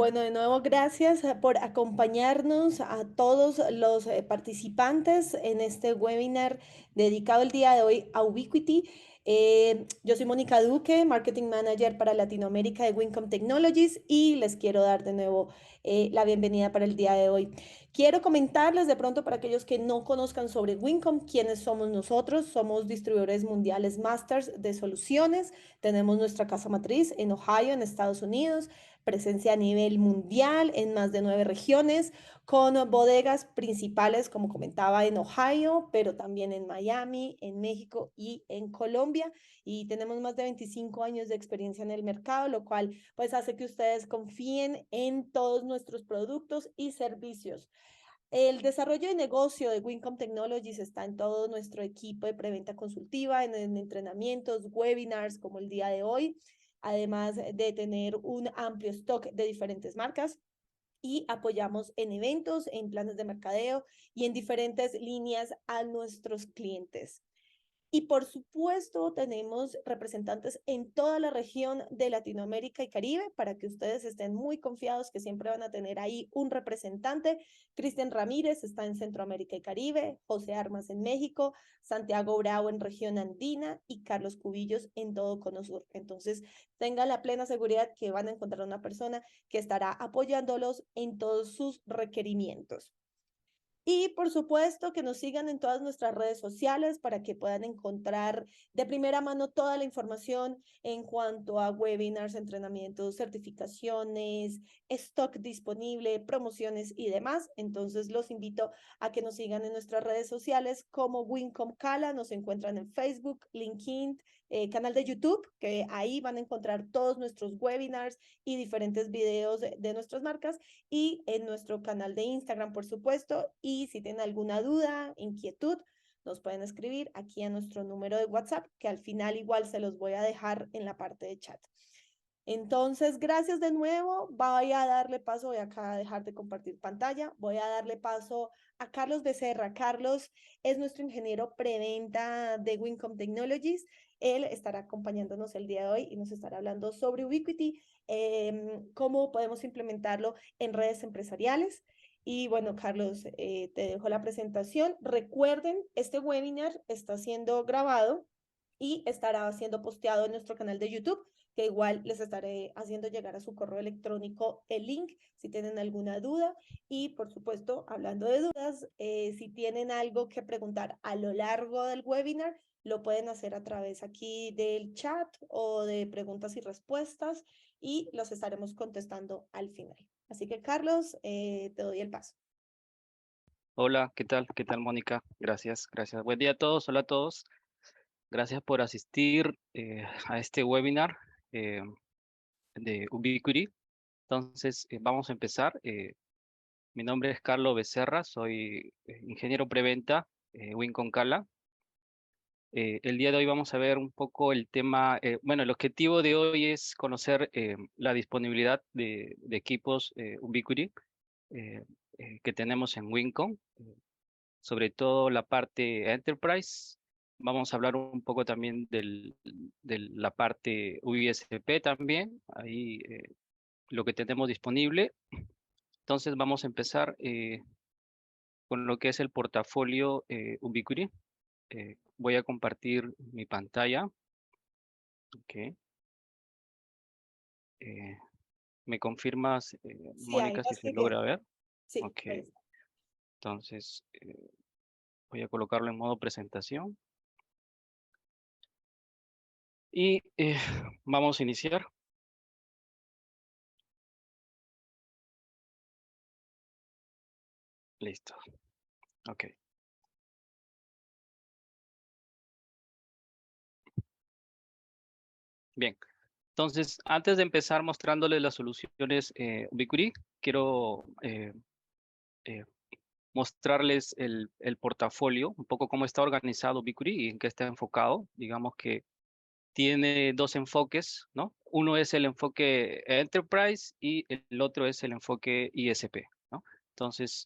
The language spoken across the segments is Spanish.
Bueno, de nuevo, gracias por acompañarnos a todos los participantes en este webinar dedicado el día de hoy a Ubiquity. Yo soy Mónica Duque, Marketing Manager para Latinoamérica de Wincom Technologies y les quiero dar de nuevo la bienvenida para el día de hoy. Quiero comentarles de pronto para aquellos que no conozcan sobre Wincom, quiénes somos nosotros. Somos distribuidores mundiales Masters de soluciones. Tenemos nuestra casa matriz en Ohio, en Estados Unidos, presencia a nivel mundial en más de 9 regiones, con bodegas principales, como comentaba, en Ohio, pero también en Miami, en México y en Colombia. Y tenemos más de 25 años de experiencia en el mercado, lo cual pues hace que ustedes confíen en todos nuestros productos y servicios. El desarrollo de negocio de Wincom Technologies está en todo nuestro equipo de preventa consultiva, en entrenamientos, webinars como el día de hoy, además de tener un amplio stock de diferentes marcas y apoyamos en eventos, en planes de mercadeo y en diferentes líneas a nuestros clientes. Y por supuesto, tenemos representantes en toda la región de Latinoamérica y Caribe para que ustedes estén muy confiados que siempre van a tener ahí un representante. Cristian Ramírez está en Centroamérica y Caribe, José Armas en México, Santiago Bravo en región andina y Carlos Cubillos en todo Cono Sur. Entonces, tengan la plena seguridad que van a encontrar una persona que estará apoyándolos en todos sus requerimientos. Y por supuesto que nos sigan en todas nuestras redes sociales para que puedan encontrar de primera mano toda la información en cuanto a webinars, entrenamientos, certificaciones, stock disponible, promociones y demás. Entonces los invito a que nos sigan en nuestras redes sociales como Wincom Cala. Nos encuentran en Facebook, LinkedIn, canal de YouTube, que ahí van a encontrar todos nuestros webinars y diferentes videos de nuestras marcas y en nuestro canal de Instagram, por supuesto. Y si tienen alguna duda, inquietud, nos pueden escribir aquí a nuestro número de WhatsApp, que al final igual se los voy a dejar en la parte de chat. Entonces, gracias de nuevo. Voy a darle paso, voy acá a dejar de compartir pantalla. Voy a darle paso a Carlos Becerra. Carlos es nuestro ingeniero preventa de Wincom Technologies. Él estará acompañándonos el día de hoy y nos estará hablando sobre Ubiquity, cómo podemos implementarlo en redes empresariales. Y bueno, Carlos, te dejo la presentación. Recuerden, este webinar está siendo grabado y estará siendo posteado en nuestro canal de YouTube, que igual les estaré haciendo llegar a su correo electrónico el link si tienen alguna duda. Y por supuesto, hablando de dudas, si tienen algo que preguntar a lo largo del webinar, lo pueden hacer a través aquí del chat o de preguntas y respuestas y los estaremos contestando al final. Así que Carlos, te doy el paso. Hola, ¿qué tal? ¿Qué tal, Mónica? Gracias, gracias. Buen día a todos, hola a todos. Gracias por asistir a este webinar eh, de Ubiquity. Entonces, vamos a empezar. Mi nombre es Carlos Becerra, soy ingeniero preventa Wincom Cala. El día de hoy vamos a ver un poco el tema, bueno, el objetivo de hoy es conocer la disponibilidad de equipos Ubiquity eh, que tenemos en Wincom, sobre todo la parte Enterprise. Vamos a hablar un poco también de la parte USP también, ahí lo que tenemos disponible. Entonces vamos a empezar con lo que es el portafolio Ubiquity. Voy a compartir mi pantalla. Ok. Eh, ¿Me confirmas, Sí, ahí Mónica, si vas se que queda. logra ver? Sí, Ok. ahí está. Entonces voy a colocarlo en modo presentación. Y vamos a iniciar. Listo. Ok. Bien. Entonces, antes de empezar mostrándoles las soluciones Ubiquity, quiero eh, mostrarles el portafolio, un poco cómo está organizado Ubiquity y en qué está enfocado. Digamos que tiene dos enfoques, ¿no? Uno es el enfoque Enterprise y el otro es el enfoque ISP, ¿no? Entonces,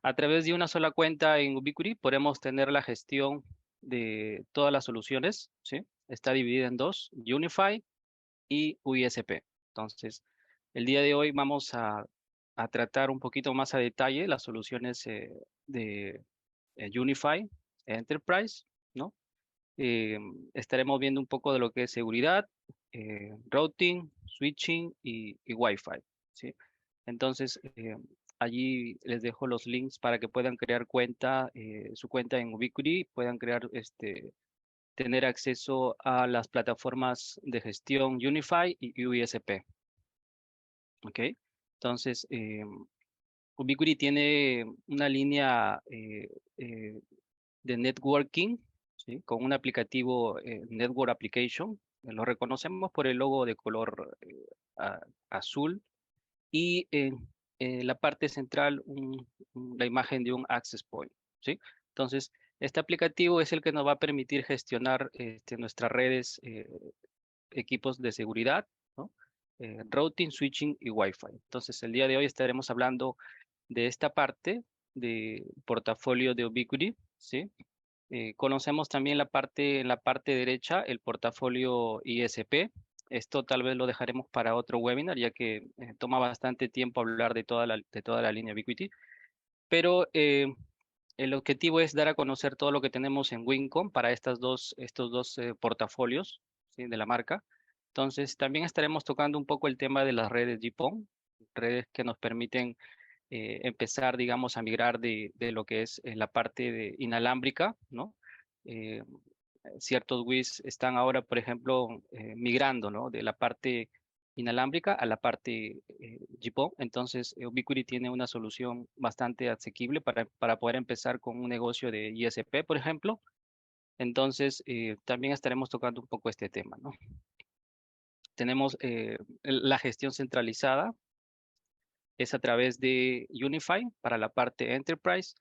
a través de una sola cuenta en Ubiquity podemos tener la gestión de todas las soluciones, ¿sí? Está dividida en dos, Unify y UISP. Entonces, El día de hoy vamos a tratar un poquito más a detalle las soluciones de Unify Enterprise, ¿no? Eh, Estaremos viendo un poco de lo que es seguridad, routing, switching y Wi-Fi, ¿sí? Entonces, allí les dejo los links para que puedan crear su cuenta en Ubiquiti, puedan crear, tener acceso a las plataformas de gestión Unify y USP, ¿ok? Entonces, Ubiquiti tiene una línea de networking, ¿sí? Con un aplicativo Network Application. Lo reconocemos por el logo de color azul y en la parte central la imagen de un access point, ¿sí? Entonces, este aplicativo es el que nos va a permitir gestionar nuestras redes, equipos de seguridad, ¿no? Routing, switching y Wi-Fi. Entonces, el día de hoy estaremos hablando de esta parte de portafolio de Ubiquiti, ¿sí? Conocemos también en la parte derecha, el portafolio ISP. Esto tal vez lo dejaremos para otro webinar, ya que toma bastante tiempo hablar de toda la línea Ubiquiti. Pero el objetivo es dar a conocer todo lo que tenemos en Wincom para estos dos portafolios, ¿sí? De la marca. Entonces, también estaremos tocando un poco el tema de las redes GPON, redes que nos permiten empezar, digamos, a migrar de lo que es la parte de inalámbrica, ¿no? Eh, Ciertos WIS están ahora, por ejemplo, migrando, ¿no? De la parte inalámbrica a la parte GPON. Entonces, Ubiquiti tiene una solución bastante asequible para poder empezar con un negocio de ISP, por ejemplo. Entonces, también estaremos tocando un poco este tema, ¿no? Tenemos la gestión centralizada, es a través de Unify para la parte Enterprise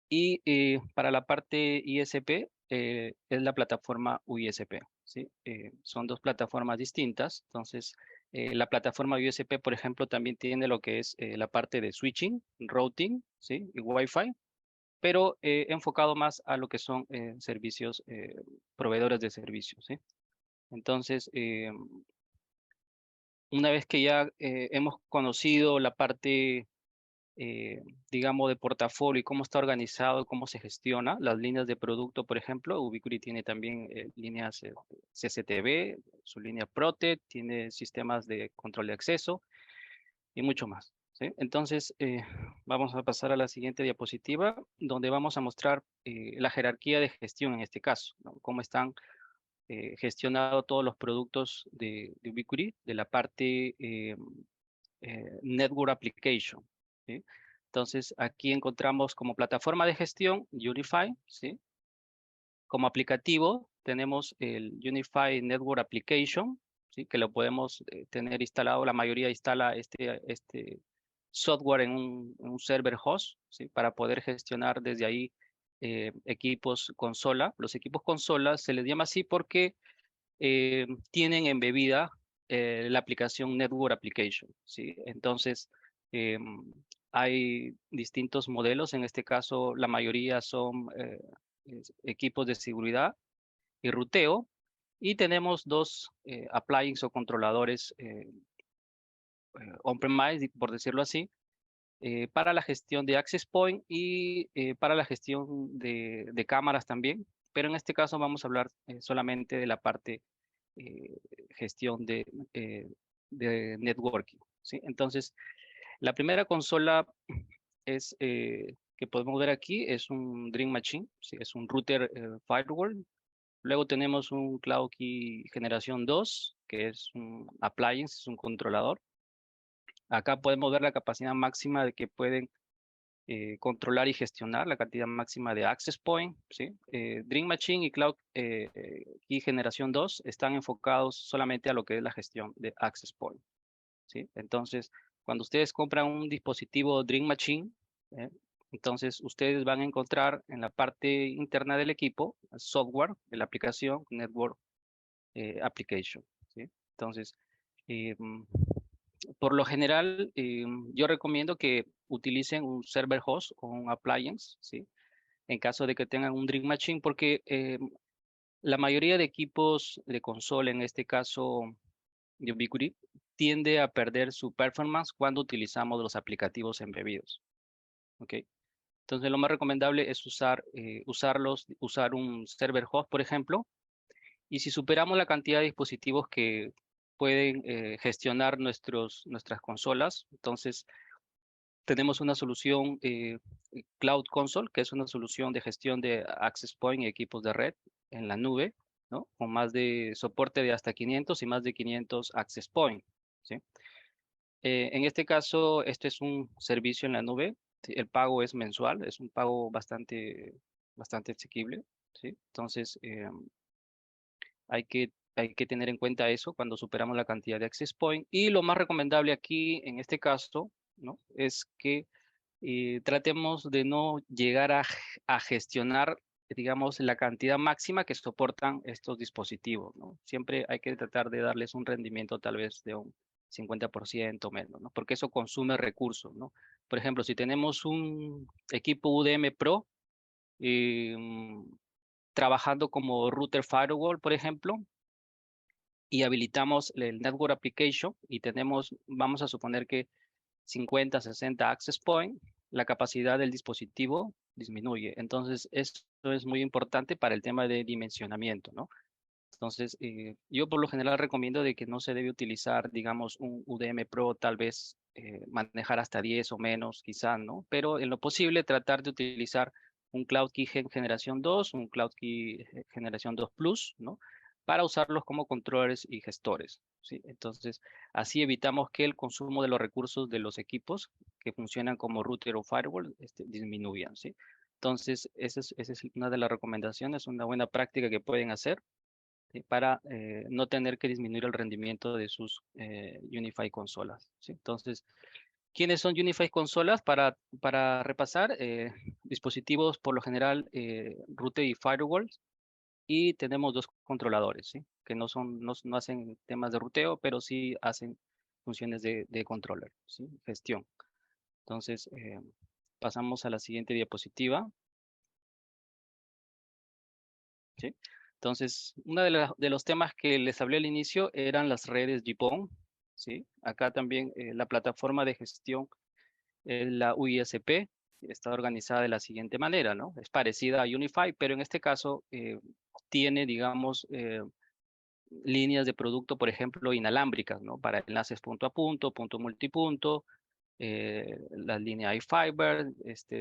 y para la parte ISP es la plataforma UISP, ¿sí? Son dos plataformas distintas. Entonces, la plataforma USP, por ejemplo, también tiene lo que es la parte de switching, routing, ¿sí? Y Wi-Fi, pero enfocado más a lo que son servicios, proveedores de servicios, ¿sí? Entonces, una vez que ya hemos conocido la parte eh, digamos, de portafolio y cómo está organizado, cómo se gestiona, las líneas de producto, por ejemplo, Ubiquiti tiene también líneas CCTV, su línea Protect, tiene sistemas de control de acceso y mucho más, ¿sí? Entonces, vamos a pasar a la siguiente diapositiva, donde vamos a mostrar la jerarquía de gestión en este caso, ¿no? Cómo están gestionados todos los productos de Ubiquiti, de la parte Network Application, ¿sí? Entonces, aquí encontramos como plataforma de gestión Unify, ¿sí? Como aplicativo tenemos el Unify Network Application, ¿sí? Que lo podemos tener instalado, la mayoría instala este software en un server host, ¿sí? Para poder gestionar desde ahí equipos consola. Los equipos consola se les llama así porque tienen embebida la aplicación Network Application, ¿sí? Entonces, hay distintos modelos, en este caso la mayoría son equipos de seguridad y ruteo, y tenemos dos appliances o controladores on-premise, por decirlo así, para la gestión de access point y para la gestión de cámaras también, pero en este caso vamos a hablar solamente de la parte eh, gestión de networking, ¿sí? Entonces, la primera consola es, que podemos ver aquí es un Dream Machine, ¿sí? Es un router firewall. Luego tenemos un Cloud Key generación 2, que es un appliance, es un controlador. Acá podemos ver la capacidad máxima de que pueden controlar y gestionar la cantidad máxima de access point, ¿sí? Dream Machine y Cloud Key Generación 2 están enfocados solamente a lo que es la gestión de access point, ¿sí? Entonces, cuando ustedes compran un dispositivo Dream Machine, ¿eh? Entonces ustedes van a encontrar en la parte interna del equipo software de la aplicación Network Application, ¿sí? Entonces, eh, por lo general, yo recomiendo que utilicen un server host o un appliance, ¿sí? En caso de que tengan un Dream Machine, porque la mayoría de equipos de consola, en este caso de Ubiquiti, tiende a perder su performance cuando utilizamos los aplicativos embebidos. ¿Ok? Entonces, lo más recomendable es usar un server host, por ejemplo, y si superamos la cantidad de dispositivos que pueden gestionar nuestras consolas, entonces tenemos una solución Cloud Console, que es una solución de gestión de Access Point y equipos de red en la nube, ¿no? Con más de soporte de hasta 500 y más de 500 Access Point, ¿sí? En este caso, este es un servicio en la nube. ¿Sí? El pago es mensual, es un pago bastante asequible, ¿sí? Entonces, hay que tener en cuenta eso cuando superamos la cantidad de access point. Y lo más recomendable aquí, en este caso, ¿no? Es que tratemos de no llegar a gestionar, digamos, la cantidad máxima que soportan estos dispositivos, ¿no? Siempre hay que tratar de darles un rendimiento tal vez de un 50% menos, ¿no? Porque eso consume recursos, ¿no? Por ejemplo, si tenemos un equipo UDM Pro, eh, mm, trabajando como router firewall, por ejemplo, y habilitamos el Network Application y tenemos, vamos a suponer que 50, 60 access point, la capacidad del dispositivo disminuye. Entonces, esto es muy importante para el tema de dimensionamiento, ¿no? Entonces, yo por lo general recomiendo de que no se debe utilizar, digamos, un UDM Pro, tal vez manejar hasta 10 o menos, quizá, ¿no? Pero en lo posible tratar de utilizar un Cloud Key generación 2, un Cloud Key generación 2 Plus, ¿no? Para usarlos como controles y gestores, ¿sí? Entonces, así evitamos que el consumo de los recursos de los equipos que funcionan como router o firewall disminuyan, ¿sí? Entonces, esa es una de las recomendaciones, una buena práctica que pueden hacer, ¿sí? Para no tener que disminuir el rendimiento de sus Unify consolas, ¿sí? Entonces, ¿quiénes son Unify consolas? Para repasar, dispositivos por lo general router y firewall, y tenemos dos controladores, ¿sí? Que no hacen temas de ruteo, pero sí hacen funciones de controller, ¿sí? Gestión. Entonces, pasamos a la siguiente diapositiva, ¿sí? Entonces, uno de los temas que les hablé al inicio eran las redes GPON, ¿sí? Acá también la plataforma de gestión, la UISP, está organizada de la siguiente manera, ¿no? Es parecida a Unify, pero en este caso tiene, digamos, líneas de producto, por ejemplo, inalámbricas, ¿no? Para enlaces punto a punto multipunto, la línea iFiber,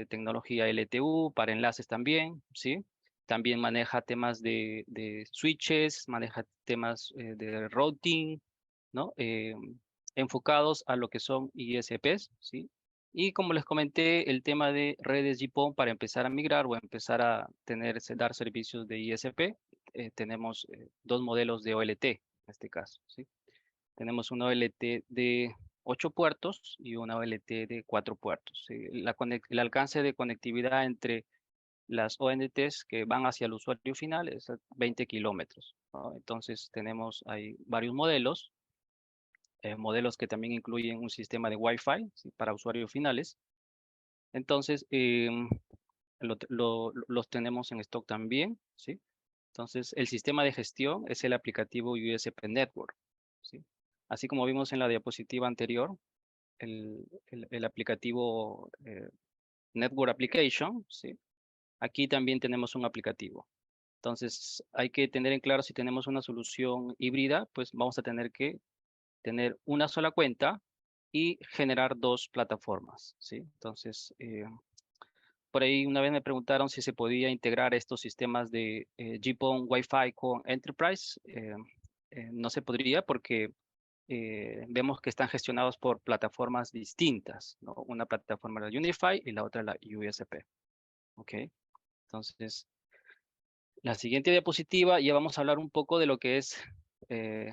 tecnología LTU para enlaces también, ¿sí? También maneja temas de switches, maneja temas de routing, ¿no? Enfocados a lo que son ISPs, ¿sí? Y como les comenté, el tema de redes GPON para empezar a migrar o empezar a dar servicios de ISP, tenemos dos modelos de OLT en este caso, ¿sí? Tenemos una OLT de 8 puertos y una OLT de 4 puertos, ¿sí? El alcance de conectividad entre las ONTs que van hacia el usuario final es a 20 kilómetros, ¿no? Entonces tenemos ahí varios modelos que también incluyen un sistema de Wi-Fi, ¿sí? Para usuarios finales. Entonces, los tenemos en stock también, ¿sí? Entonces, el sistema de gestión es el aplicativo USP Network, ¿sí? Así como vimos en la diapositiva anterior, el aplicativo Network Application, ¿sí? Aquí también tenemos un aplicativo. Entonces, hay que tener en claro si tenemos una solución híbrida, pues vamos a tener que tener una sola cuenta y generar dos plataformas, ¿sí? Entonces, por ahí una vez me preguntaron si se podía integrar estos sistemas de GPON Wi-Fi con Enterprise. No se podría porque vemos que están gestionados por plataformas distintas, ¿no? Una plataforma la Unify y la otra la USP. ¿Ok? Entonces, la siguiente diapositiva ya vamos a hablar un poco de lo que es eh,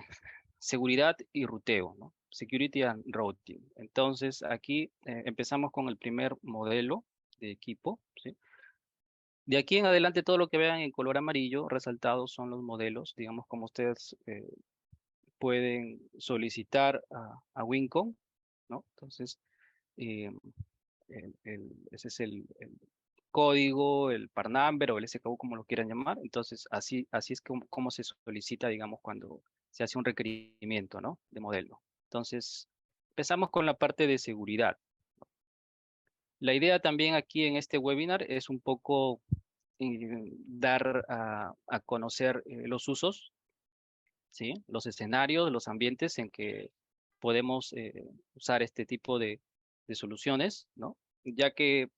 seguridad y ruteo, ¿no? Security and Routing. Entonces, aquí empezamos con el primer modelo de equipo, ¿sí? De aquí en adelante, todo lo que vean en color amarillo resaltados son los modelos, digamos, como ustedes pueden solicitar a Wincom, ¿no? Entonces, eh, ese es el código, el part number o el SKU, como lo quieran llamar. Entonces, así es como se solicita, digamos, cuando se hace un requerimiento, ¿no? De modelo. Entonces, empezamos con la parte de seguridad. La idea también aquí en este webinar es un poco dar a conocer los usos, ¿sí? Los escenarios, los ambientes en que podemos usar este tipo de soluciones, ¿no? Ya que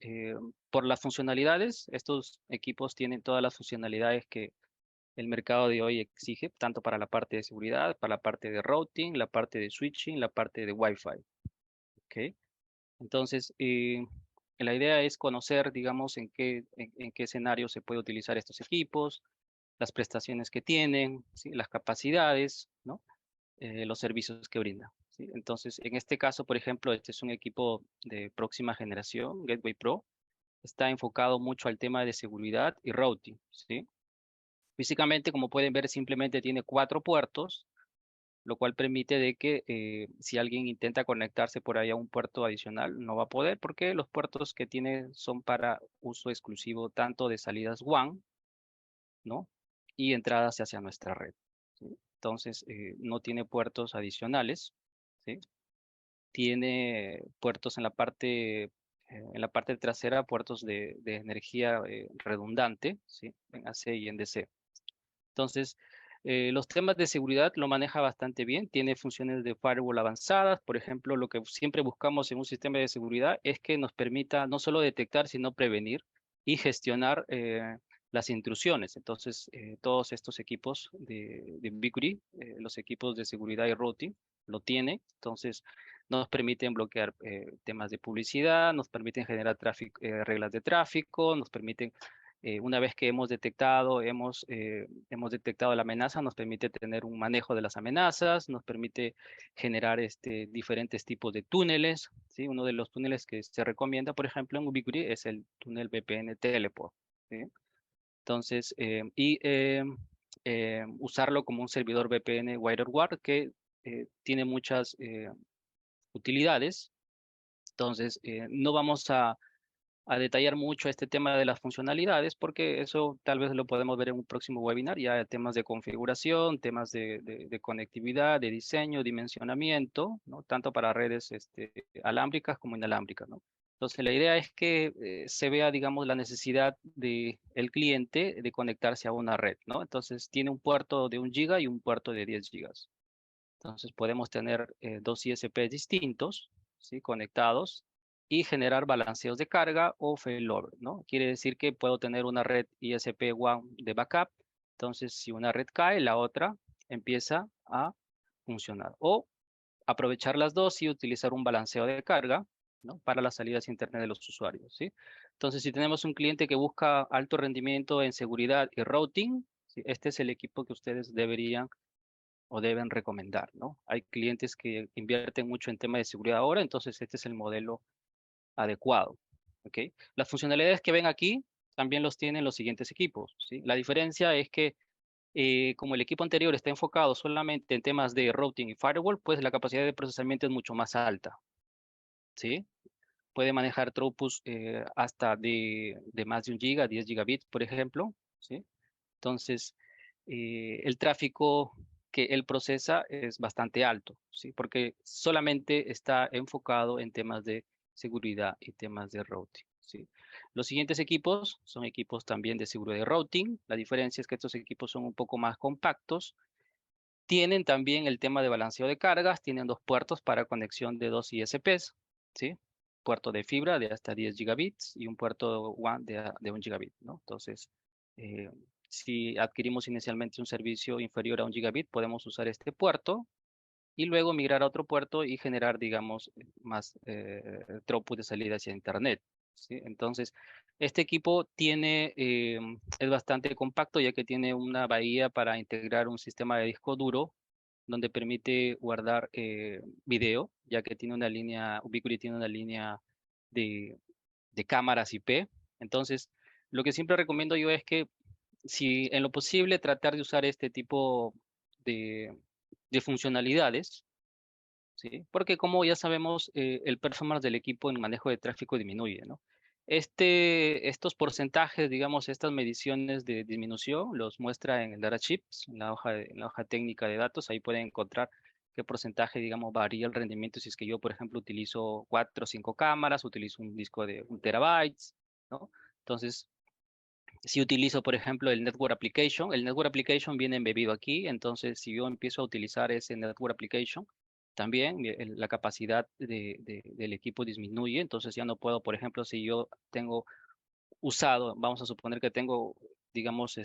por las funcionalidades, estos equipos tienen todas las funcionalidades que el mercado de hoy exige, tanto para la parte de seguridad, para la parte de routing, la parte de switching, la parte de Wi-Fi, ¿ok? Entonces, la idea es conocer, digamos, en qué escenario se puede utilizar estos equipos, las prestaciones que tienen, ¿sí? Las capacidades, ¿no? Los servicios que brinda, ¿sí? Entonces, en este caso, por ejemplo, este es un equipo de próxima generación, Gateway Pro, está enfocado mucho al tema de seguridad y routing, ¿sí? Físicamente, como pueden ver, simplemente tiene 4 puertos, lo cual permite de que si alguien intenta conectarse por ahí a un puerto adicional, no va a poder porque los puertos que tiene son para uso exclusivo tanto de salidas WAN, ¿no? Y entradas hacia nuestra red, ¿sí? Entonces, no tiene puertos adicionales, ¿sí? Tiene puertos en la parte trasera, puertos de energía redundante, ¿sí? En AC y en DC. Entonces, los temas de seguridad lo maneja bastante bien, tiene funciones de firewall avanzadas. Por ejemplo, lo que siempre buscamos en un sistema de seguridad es que nos permita no solo detectar, sino prevenir y gestionar las intrusiones. Entonces, todos estos equipos de Ubiquiti, los equipos de seguridad y routing, lo tienen. Entonces, nos permiten bloquear temas de publicidad, nos permiten generar reglas de tráfico, nos permiten una vez que hemos detectado la amenaza, nos permite tener un manejo de las amenazas, nos permite generar diferentes tipos de túneles, ¿sí? Uno de los túneles que se recomienda, por ejemplo, en Ubiquiti es el túnel VPN Teleport, ¿sí? Entonces, usarlo como un servidor VPN WireGuard que tiene muchas utilidades. Entonces, no vamos a detallar mucho este tema de las funcionalidades, porque eso tal vez lo podemos ver en un próximo webinar, ya temas de configuración, temas de conectividad, de diseño, dimensionamiento, ¿no? Tanto para redes alámbricas como inalámbricas, ¿no? Entonces, la idea es que se vea, digamos, la necesidad del cliente de conectarse a una red, ¿no? Entonces, tiene un puerto de 1 GB y un puerto de 10 GB. Entonces podemos tener dos ISPs distintos, ¿sí? Conectados y generar balanceos de carga o failover, ¿no? Quiere decir que puedo tener una red ISP WAN de backup. Entonces, si una red cae, la otra empieza a funcionar. O aprovechar las dos y utilizar un balanceo de carga, ¿no? Para las salidas internas de los usuarios, ¿sí? Entonces, si tenemos un cliente que busca alto rendimiento en seguridad y routing, ¿sí? Este es el equipo que ustedes deberían o deben recomendar, ¿no? Hay clientes que invierten mucho en tema de seguridad ahora, entonces este es el modelo adecuado, ¿ok? Las funcionalidades que ven aquí también los tienen los siguientes equipos, ¿sí? La diferencia es que como el equipo anterior está enfocado solamente en temas de routing y firewall, pues la capacidad de procesamiento es mucho más alta, ¿sí? Puede manejar throughputs hasta de más de 1 GB, 10 gigabits, por ejemplo, ¿sí? Entonces, el tráfico que él procesa es bastante alto, ¿sí? Porque solamente está enfocado en temas de seguridad y temas de routing, ¿sí? Los siguientes equipos son equipos también de seguridad y routing. La diferencia es que estos equipos son un poco más compactos. Tienen también el tema de balanceo de cargas, tienen 2 puertos para conexión de 2 ISPs, ¿sí? Puerto de fibra de hasta 10 gigabits y un puerto WAN de 1 gigabit, ¿no? Entonces, eh, si adquirimos inicialmente un servicio inferior a 1 gigabit, podemos usar este puerto y luego migrar a otro puerto y generar, digamos, más throughput de salida hacia Internet, ¿sí? Entonces, este equipo es bastante compacto ya que tiene una bahía para integrar un sistema de disco duro donde permite guardar video, ya que tiene una línea, Ubiquiti tiene una línea de, de cámaras IP. Entonces, lo que siempre recomiendo yo es que si en lo posible tratar de usar este tipo de, de funcionalidades, ¿sí? Porque como ya sabemos, el performance del equipo en manejo de tráfico disminuye, ¿no? Estos porcentajes, digamos, estas mediciones de disminución los muestra en el data sheets, en la hoja técnica de datos, ahí pueden encontrar qué porcentaje, digamos, varía el rendimiento si es que yo, por ejemplo, utilizo 4 o 5 cámaras, utilizo un disco de 1 terabyte, ¿no? Entonces, si utilizo, por ejemplo, el Network Application viene embebido aquí, entonces si yo empiezo a utilizar ese Network Application, también la capacidad del equipo disminuye, entonces ya no puedo, por ejemplo, si yo tengo usado, vamos a suponer que tengo, digamos,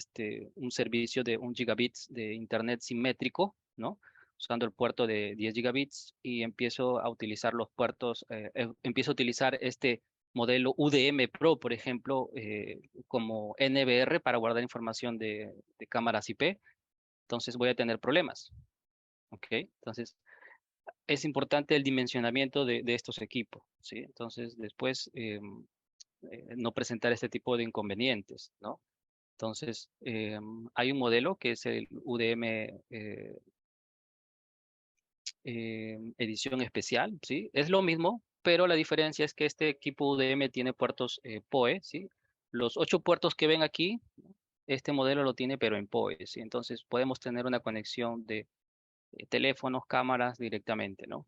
un servicio de 1 gigabits de internet simétrico, ¿no? Usando el puerto de 10 gigabits y empiezo a utilizar los puertos, empiezo a utilizar este modelo UDM Pro, por ejemplo, como NVR para guardar información de cámaras IP, entonces voy a tener problemas, ¿ok? Entonces, es importante el dimensionamiento de estos equipos, ¿sí? Entonces, después, no presentar este tipo de inconvenientes, ¿no? Entonces, hay un modelo que es el UDM edición especial, ¿sí? Es lo mismo, pero la diferencia es que este equipo UDM tiene puertos PoE, ¿sí? Los 8 puertos que ven aquí, este modelo lo tiene, pero en PoE, ¿sí? Entonces, podemos tener una conexión de teléfonos, cámaras directamente, ¿no?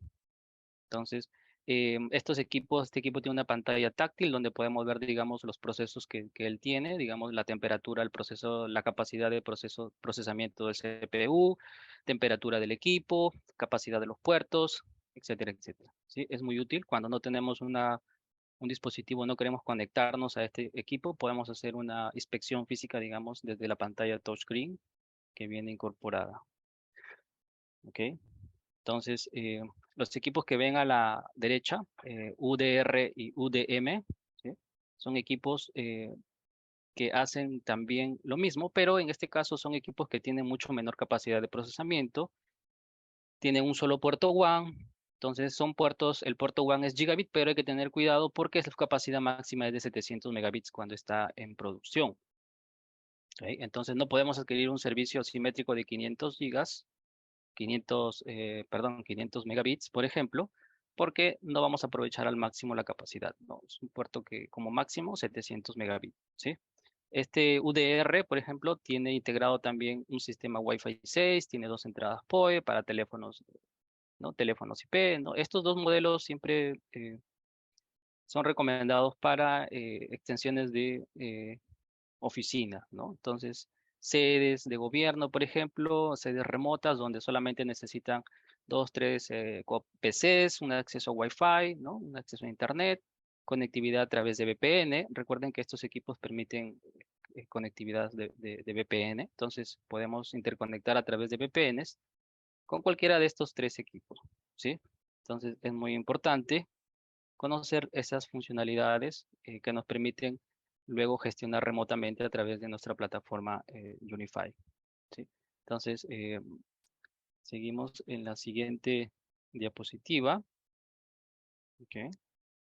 Entonces, este equipo tiene una pantalla táctil donde podemos ver, digamos, los procesos que él tiene, digamos, la temperatura del proceso, la capacidad de procesamiento del CPU, temperatura del equipo, capacidad de los puertos, etcétera, etcétera. ¿Sí? Es muy útil cuando no tenemos un dispositivo, no queremos conectarnos a este equipo, podemos hacer una inspección física, digamos, desde la pantalla touchscreen que viene incorporada. ¿Ok? Entonces, los equipos que ven a la derecha, UDR y UDM, ¿sí? Son equipos que hacen también lo mismo, pero en este caso son equipos que tienen mucho menor capacidad de procesamiento, tienen un solo puerto WAN, entonces son puertos, el puerto WAN es gigabit, pero hay que tener cuidado porque su capacidad máxima es de 700 megabits cuando está en producción. ¿Ok? Entonces no podemos adquirir un servicio simétrico de 500 gigas 500 megabits, por ejemplo, porque no vamos a aprovechar al máximo la capacidad, ¿no? Es un puerto que como máximo 700 megabits, ¿sí? Este UDR, por ejemplo, tiene integrado también un sistema Wi-Fi 6, tiene 2 entradas PoE para teléfonos, ¿no? Teléfonos IP, ¿no? Estos dos modelos siempre son recomendados para extensiones de oficina, ¿no? Entonces, sedes de gobierno, por ejemplo, sedes remotas donde solamente necesitan 2, 3 PCs, un acceso a Wi-Fi, ¿no? Un acceso a Internet, conectividad a través de VPN. Recuerden que estos equipos permiten conectividad de VPN, entonces podemos interconectar a través de VPNs con cualquiera de estos 3 equipos, ¿sí? Entonces, es muy importante conocer esas funcionalidades que nos permiten luego gestionar remotamente a través de nuestra plataforma Unify, ¿sí? Entonces, seguimos en la siguiente diapositiva. Ok,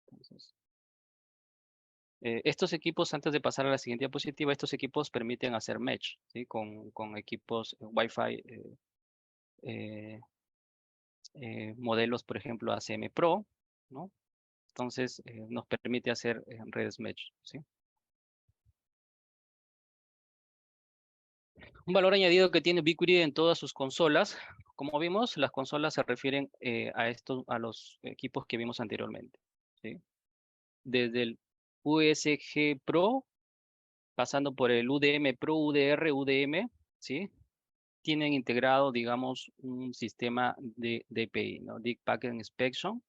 entonces, estos equipos, antes de pasar a la siguiente diapositiva, estos equipos permiten hacer mesh, ¿sí? Con equipos Wi-Fi eh, modelos, por ejemplo, ACM Pro, ¿no? Entonces, nos permite hacer redes mesh, ¿sí? Un valor añadido que tiene Ubiquiti en todas sus consolas. Como vimos, las consolas se refieren a los equipos que vimos anteriormente, ¿sí? Desde el USG Pro, pasando por el UDM Pro, UDR, UDM, ¿sí? Tienen integrado, digamos, un sistema de DPI, ¿no? Deep Packet Inspection,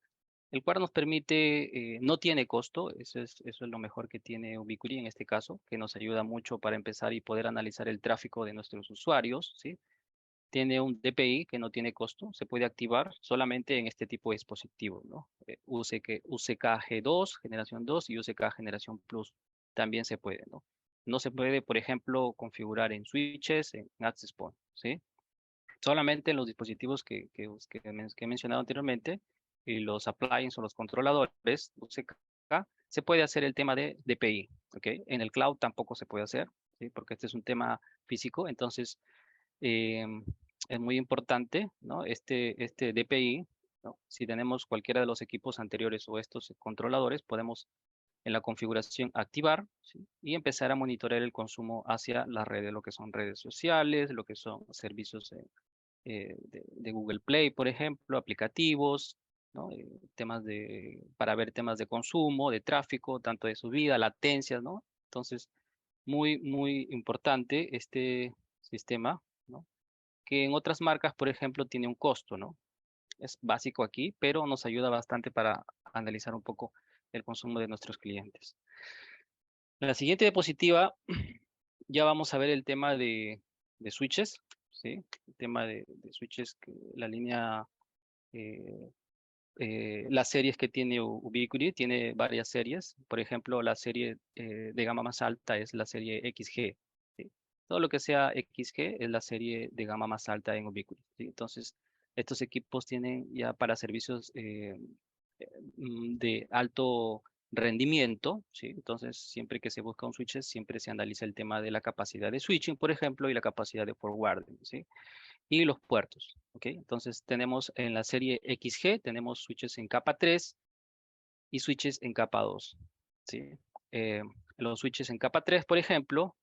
el cual nos permite, no tiene costo, eso es lo mejor que tiene Ubiquiti en este caso, que nos ayuda mucho para empezar y poder analizar el tráfico de nuestros usuarios, ¿sí? Tiene un DPI que no tiene costo, se puede activar solamente en este tipo de dispositivos, ¿no? UCK-G2, generación 2 y UCK generación Plus también se puede, ¿no? No se puede, por ejemplo, configurar en switches, en access point, ¿sí? Solamente en los dispositivos que he mencionado anteriormente y los appliances o los controladores UCK, se puede hacer el tema de DPI, ¿ok? En el cloud tampoco se puede hacer, ¿sí? Porque este es un tema físico, entonces eh, es muy importante, ¿no? Este DPI, ¿no? Si tenemos cualquiera de los equipos anteriores o estos controladores, podemos en la configuración activar, ¿sí? Y empezar a monitorear el consumo hacia las redes, lo que son redes sociales, lo que son servicios de Google Play, por ejemplo, aplicativos, ¿no? Para ver temas de consumo, de tráfico, tanto de subida, latencias, ¿no? Entonces, muy, muy importante este sistema, ¿no? Que en otras marcas, por ejemplo, tiene un costo, ¿no? Es básico aquí, pero nos ayuda bastante para analizar un poco el consumo de nuestros clientes. En la siguiente diapositiva ya vamos a ver el tema de switches, ¿sí? El tema de switches, la línea, eh, las series que tiene Ubiquiti, tiene varias series. Por ejemplo, la serie de gama más alta es la serie XG, ¿sí? Todo lo que sea XG es la serie de gama más alta en Ubiquiti, ¿sí? Entonces, estos equipos tienen ya para servicios de alto rendimiento, ¿sí? Entonces, siempre que se busca un switch, siempre se analiza el tema de la capacidad de switching, por ejemplo, y la capacidad de forwarding, ¿sí? Y los puertos, ¿ok? Entonces, tenemos en la serie XG, tenemos switches en capa 3 y switches en capa 2, ¿sí? Eh, los switches en capa 3, por ejemplo,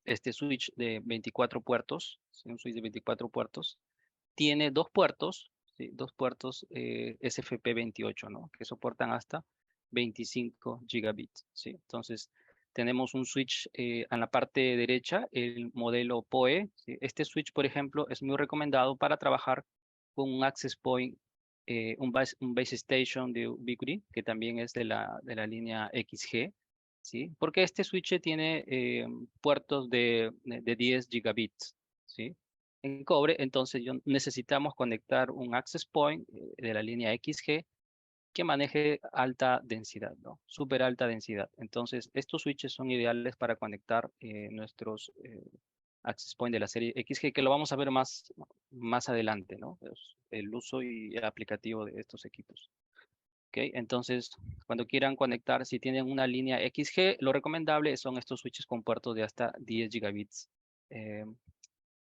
este switch de 24 puertos, ¿sí? Un switch de 24 puertos, tiene dos puertos, ¿sí? Dos puertos SFP28, ¿no? Que soportan hasta 25 gigabits, ¿sí? Entonces, tenemos un switch en la parte derecha, el modelo PoE, ¿sí? Este switch, por ejemplo, es muy recomendado para trabajar con un access point, un base station de Ubiquiti, que también es de la línea XG, ¿sí? Porque este switch tiene puertos de 10 gigabits, ¿sí? En cobre, entonces necesitamos conectar un access point de la línea XG que maneje alta densidad, ¿no? Súper alta densidad. Entonces, estos switches son ideales para conectar nuestros access point de la serie XG, que lo vamos a ver más adelante, ¿no? El uso y el aplicativo de estos equipos. ¿Ok? Entonces, cuando quieran conectar, si tienen una línea XG, lo recomendable son estos switches con puertos de hasta 10 gigabits. eh,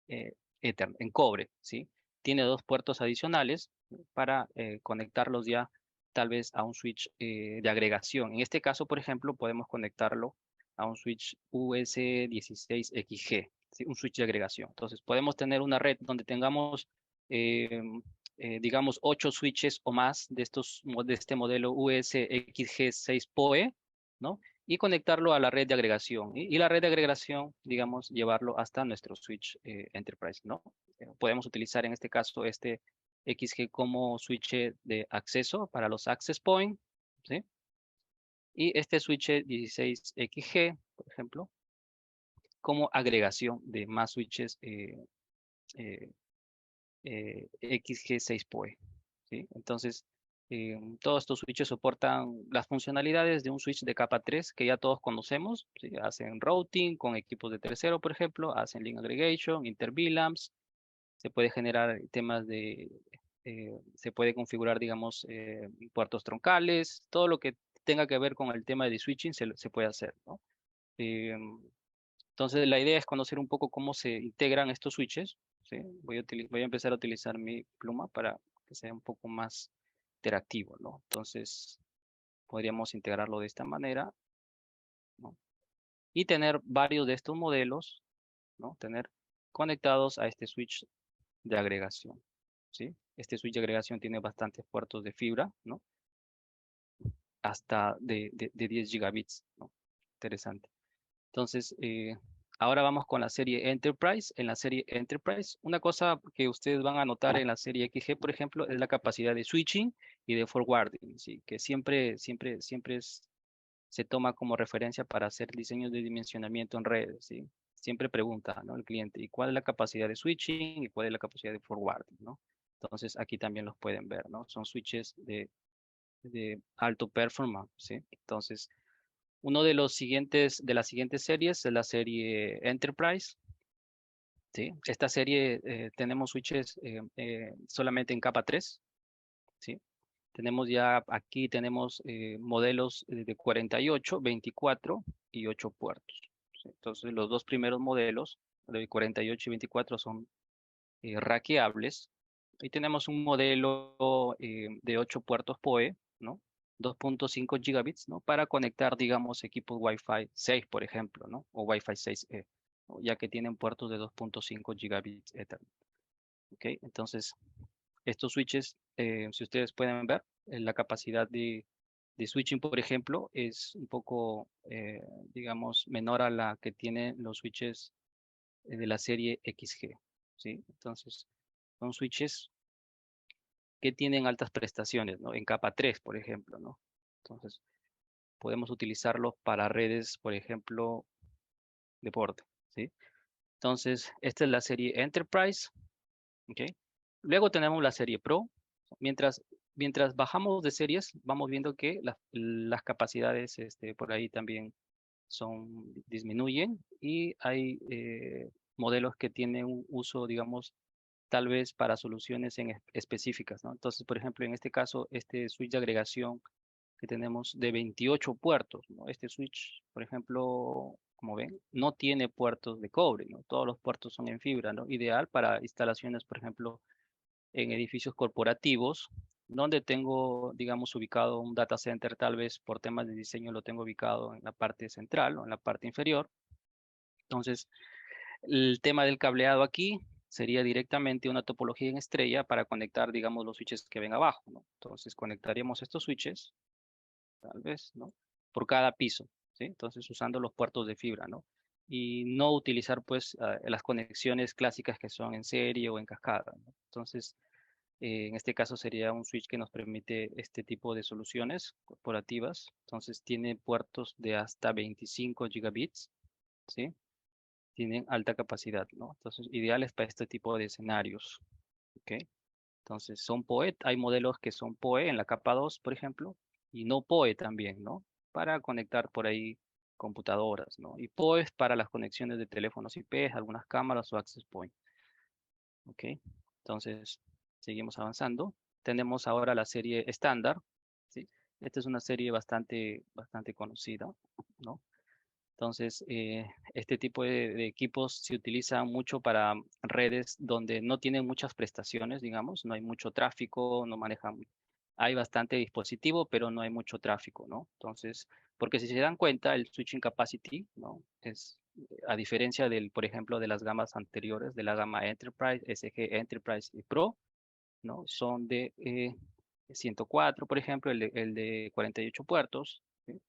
eh, Ethernet, en cobre, ¿sí? Tiene dos puertos adicionales para conectarlos ya tal vez a un switch de agregación. En este caso, por ejemplo, podemos conectarlo a un switch US16XG, ¿sí? Un switch de agregación. Entonces, podemos tener una red donde tengamos, eh, digamos, 8 switches o más de este modelo USXG6 PoE, ¿no? Y conectarlo a la red de agregación. Y la red de agregación, digamos, llevarlo hasta nuestro switch Enterprise, ¿no? Podemos utilizar en este caso este XG como switch de acceso para los access point, ¿sí? Y este switch 16XG, por ejemplo, como agregación de más switches eh, XG6 PoE, ¿sí? Entonces, todos estos switches soportan las funcionalidades de un switch de capa 3 que ya todos conocemos, ¿sí? Hacen routing con equipos de tercero, por ejemplo, hacen link aggregation, inter-VLANs, se puede generar temas se puede configurar, digamos, puertos troncales, todo lo que tenga que ver con el tema de switching se puede hacer, ¿no? Eh, entonces, la idea es conocer un poco cómo se integran estos switches, ¿sí? Voy a empezar a utilizar mi pluma para que sea un poco más interactivo, ¿no? Entonces, podríamos integrarlo de esta manera, ¿no? Y tener varios de estos modelos, ¿no? Tener conectados a este switch de agregación, ¿sí? Este switch de agregación tiene bastantes puertos de fibra, ¿no? Hasta de 10 gigabits, ¿no? Interesante. Entonces, ahora vamos con la serie Enterprise. En la serie Enterprise, una cosa que ustedes van a notar en la serie XG, por ejemplo, es la capacidad de switching y de forwarding, ¿sí? Que siempre se toma como referencia para hacer diseños de dimensionamiento en redes, ¿sí? Siempre pregunta, ¿no? El cliente, ¿y cuál es la capacidad de switching y cuál es la capacidad de forwarding, ¿no? Entonces, aquí también los pueden ver, ¿no? Son switches de alto performance, ¿sí? Entonces, uno de las siguientes series es la serie Enterprise, ¿sí? Esta serie tenemos switches solamente en capa 3, ¿sí? Tenemos modelos de 48, 24 y 8 puertos, ¿sí? Entonces los dos primeros modelos, de 48 y 24, son rackeables. Y tenemos un modelo de 8 puertos PoE, ¿no? 2.5 gigabits, ¿no? Para conectar, digamos, equipos Wi-Fi 6, por ejemplo, ¿no? O Wi-Fi 6E, ¿no? Ya que tienen puertos de 2.5 gigabits Ethernet. ¿ok? Entonces, estos switches, si ustedes pueden ver, la capacidad de switching, por ejemplo, es un poco, digamos, menor a la que tienen los switches de la serie XG, ¿sí? Entonces, son switches que tienen altas prestaciones, ¿no? En capa 3, por ejemplo, ¿no? Entonces, podemos utilizarlos para redes, por ejemplo, de borde, ¿sí? Entonces, esta es la serie Enterprise, ¿ok? Luego tenemos la serie Pro. Mientras, mientras bajamos de series, vamos viendo que las capacidades por ahí también disminuyen y hay modelos que tienen un uso, digamos, tal vez para soluciones específicas, ¿no? Entonces, por ejemplo, en este caso, este switch de agregación que tenemos de 28 puertos, ¿no? Este switch, por ejemplo, como ven, no tiene puertos de cobre, ¿no? Todos los puertos son en fibra, ¿no? Ideal para instalaciones, por ejemplo, en edificios corporativos, donde tengo, digamos, ubicado un data center, tal vez por temas de diseño lo tengo ubicado en la parte central o en la parte inferior. Entonces, el tema del cableado aquí sería directamente una topología en estrella para conectar, digamos, los switches que ven abajo, ¿no? Entonces, conectaríamos estos switches, tal vez, ¿no? Por cada piso, ¿sí? Entonces, usando los puertos de fibra, ¿no? Y no utilizar, pues, las conexiones clásicas que son en serie o en cascada, ¿no? Entonces, en este caso sería un switch que nos permite este tipo de soluciones corporativas. Entonces tiene puertos de hasta 25 gigabits, ¿sí? Tienen alta capacidad, ¿no? Entonces ideales para este tipo de escenarios, ¿ok? Entonces son PoE, hay modelos que son PoE en la capa 2, por ejemplo, y no PoE también, ¿no? Para conectar por ahí computadoras, ¿no? Y PoE es para las conexiones de teléfonos IP, algunas cámaras o access point. ¿Ok? Entonces, seguimos avanzando. Tenemos ahora la serie estándar, ¿sí? Esta es una serie bastante conocida, ¿no? Entonces, este tipo de equipos se utilizan mucho para redes donde no tienen muchas prestaciones, digamos, no hay mucho tráfico, no manejan, hay bastante dispositivo, pero no hay mucho tráfico, ¿no? Entonces, porque si se dan cuenta, el switching capacity, ¿no? Es, a diferencia del, por ejemplo, de las gamas anteriores, de la gama Enterprise, SG Enterprise y Pro, ¿no? Son de 104, por ejemplo, el de 48 puertos, ¿sí?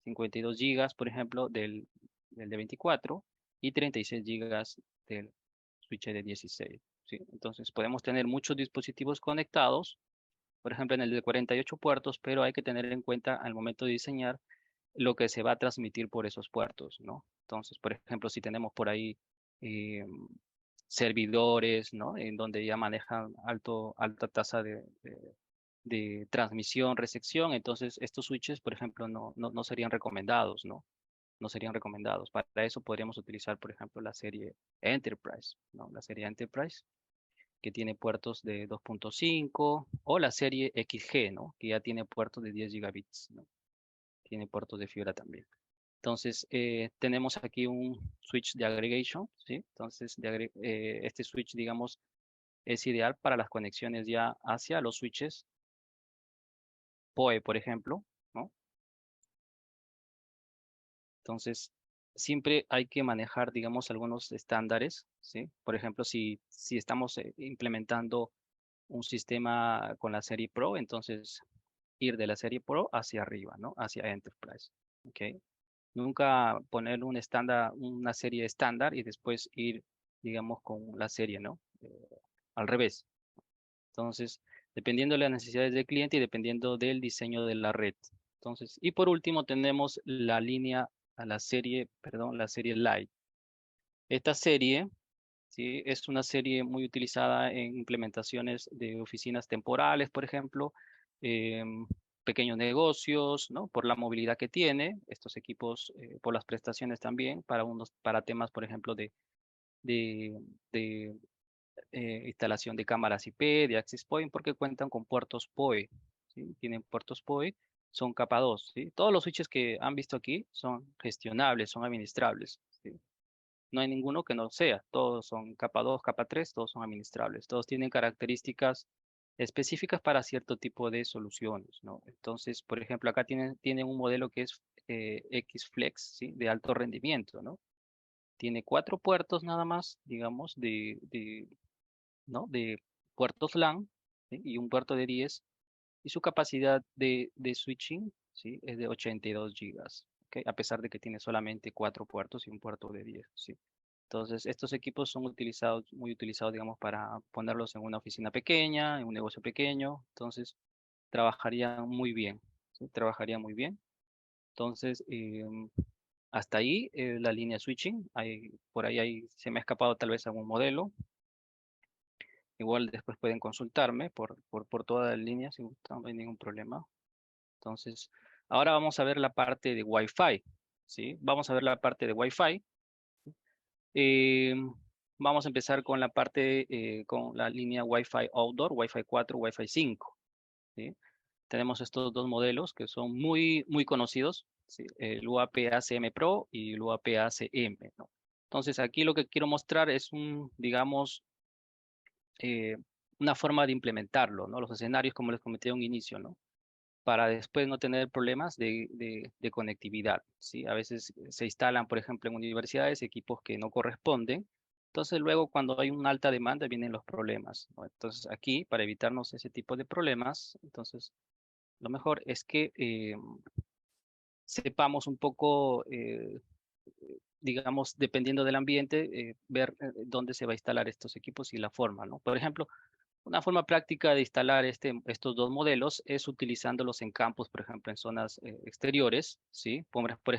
52 gigas, por ejemplo, del de 24 y 36 gigas del switch de 16, ¿sí? Entonces podemos tener muchos dispositivos conectados, por ejemplo, en el de 48 puertos, pero hay que tener en cuenta al momento de diseñar lo que se va a transmitir por esos puertos, ¿no? Entonces, por ejemplo, si tenemos por ahí eh, servidores, ¿no? En donde ya manejan alta tasa de transmisión, recepción, entonces estos switches, por ejemplo, no serían recomendados, ¿no? No serían recomendados. Para eso podríamos utilizar, por ejemplo, la serie Enterprise, ¿no? La serie Enterprise, que tiene puertos de 2.5 o la serie XG, ¿no? Que ya tiene puertos de 10 gigabits, ¿no? Tiene puertos de fibra también. Entonces, tenemos aquí un switch de aggregation, ¿sí? Entonces, este switch, digamos, es ideal para las conexiones ya hacia los switches PoE, por ejemplo, ¿no? Entonces, siempre hay que manejar, digamos, algunos estándares, ¿sí? Por ejemplo, si estamos implementando un sistema con la serie Pro, entonces ir de la serie Pro hacia arriba, ¿no? Hacia Enterprise, ¿ok? Nunca poner un estándar, una serie estándar y después ir, digamos, con la serie, ¿no? Al revés. Entonces, dependiendo de las necesidades del cliente y dependiendo del diseño de la red. Entonces, y por último tenemos la línea a la serie, perdón, la serie Lite. Esta serie, ¿sí? Es una serie muy utilizada en implementaciones de oficinas temporales, por ejemplo, em, pequeños negocios, ¿no? Por la movilidad que tiene, estos equipos, por las prestaciones también, para temas, por ejemplo, de, de instalación de cámaras IP, de access point, porque cuentan con puertos PoE, ¿sí? Tienen puertos PoE, son capa 2, ¿sí? Todos los switches que han visto aquí son gestionables, son administrables, ¿sí? No hay ninguno que no sea, todos son capa 2, capa 3, todos son administrables, todos tienen características específicas para cierto tipo de soluciones, ¿no? Entonces, por ejemplo, acá tienen un modelo que es X-Flex, ¿sí? De alto rendimiento, ¿no? Tiene 4 puertos nada más, digamos, ¿no? De puertos LAN, ¿sí? Y un puerto de 10, y su capacidad de switching, ¿sí? Es de 82 gigas, ¿ok? A pesar de que tiene solamente 4 puertos y un puerto de 10, ¿sí? Entonces, estos equipos son utilizados, muy utilizados, digamos, para ponerlos en una oficina pequeña, en un negocio pequeño. Entonces, trabajarían muy bien, ¿sí? Trabajarían muy bien. Entonces, hasta ahí la línea switching. Por ahí se me ha escapado tal vez algún modelo. Igual después pueden consultarme por toda la línea sin no hay ningún problema. Entonces, ahora vamos a ver la parte de Wi-Fi, ¿sí? Vamos a ver la parte de Wi-Fi. Eh, Vamos a empezar con la parte, con la línea Wi-Fi Outdoor, Wi-Fi 4, Wi-Fi 5, ¿sí? Tenemos estos dos modelos que son muy conocidos, ¿sí? El UAP-ACM Pro y el UAP-ACM, ¿no? Entonces, aquí lo que quiero mostrar es digamos, eh, una forma de implementarlo, ¿no? Los escenarios, como les comenté a un inicio, ¿no? Para después no tener problemas de conectividad, ¿sí? A veces se instalan, por ejemplo, en universidades equipos que no corresponden. Entonces, luego cuando hay una alta demanda vienen los problemas, ¿no? Entonces, aquí, para evitarnos ese tipo de problemas, entonces, lo mejor es que sepamos un poco, digamos, dependiendo del ambiente, ver dónde se va a instalar estos equipos y la forma, ¿no? Por ejemplo, una forma práctica de instalar estos dos modelos es utilizándolos en campus, por ejemplo, en zonas exteriores, ¿sí?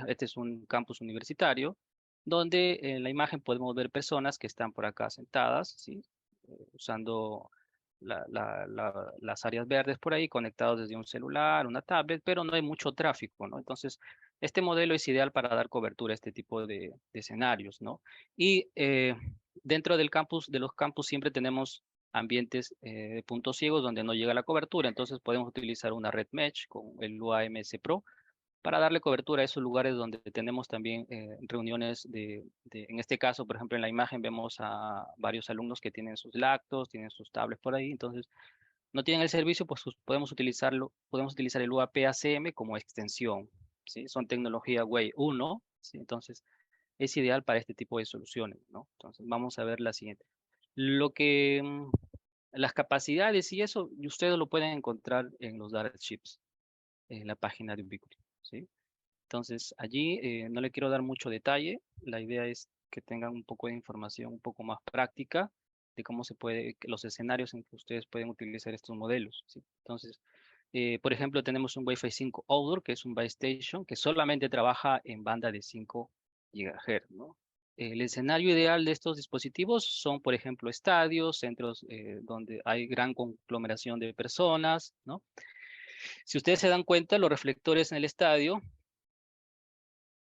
Este es un campus universitario, donde en la imagen podemos ver personas que están por acá sentadas, ¿sí? Usando las áreas verdes por ahí, conectados desde un celular, una tablet, pero no hay mucho tráfico, ¿no? Entonces, este modelo es ideal para dar cobertura a este tipo de escenarios, ¿no? Y dentro del campus, de los campus siempre tenemos ambientes de puntos ciegos donde no llega la cobertura, entonces podemos utilizar una red mesh con el UAMS Pro para darle cobertura a esos lugares donde tenemos también reuniones en este caso, por ejemplo, en la imagen vemos a varios alumnos que tienen sus lactos, tienen sus tablets por ahí, entonces no tienen el servicio, pues podemos utilizar el UAP-ACM como extensión, ¿sí? Son tecnología Way 1, ¿sí? Entonces es ideal para este tipo de soluciones, ¿no? Entonces vamos a ver la siguiente. Lo que las capacidades y eso, y ustedes lo pueden encontrar en los datasheets, en la página de Ubiquiti, ¿sí? Entonces, allí no le quiero dar mucho detalle. La idea es que tengan un poco de información un poco más práctica de cómo los escenarios en que ustedes pueden utilizar estos modelos, ¿sí? Entonces, por ejemplo, tenemos un Wi-Fi 5 Outdoor, que es un base station que solamente trabaja en banda de 5 GHz, ¿no? El escenario ideal de estos dispositivos son, por ejemplo, estadios, centros donde hay gran conglomeración de personas, ¿no? Si ustedes se dan cuenta, los reflectores en el estadio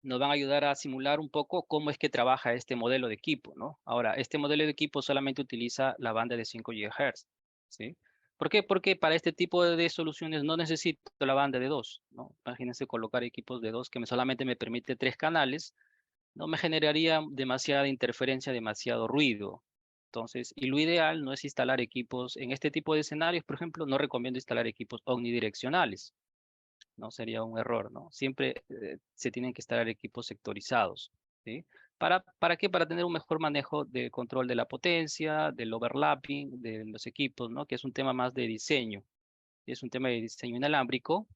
nos van a ayudar a simular un poco cómo es que trabaja este modelo de equipo, ¿no? Ahora, este modelo de equipo solamente utiliza la banda de 5 GHz, ¿sí? ¿Por qué? Porque para este tipo de soluciones no necesito la banda de 2, ¿no? Imagínense colocar equipos de 2 que solamente me permite 3 canales, no me generaría demasiada interferencia, demasiado ruido. Entonces, y lo ideal no es instalar equipos en este tipo de escenarios, por ejemplo, no recomiendo instalar equipos omnidireccionales, ¿no? Sería un error, ¿no? Siempre se tienen que instalar equipos sectorizados, ¿sí? ¿Para qué? Para tener un mejor manejo de control de la potencia, del overlapping de los equipos, ¿no? Que es un tema más de diseño, es un tema de diseño inalámbrico,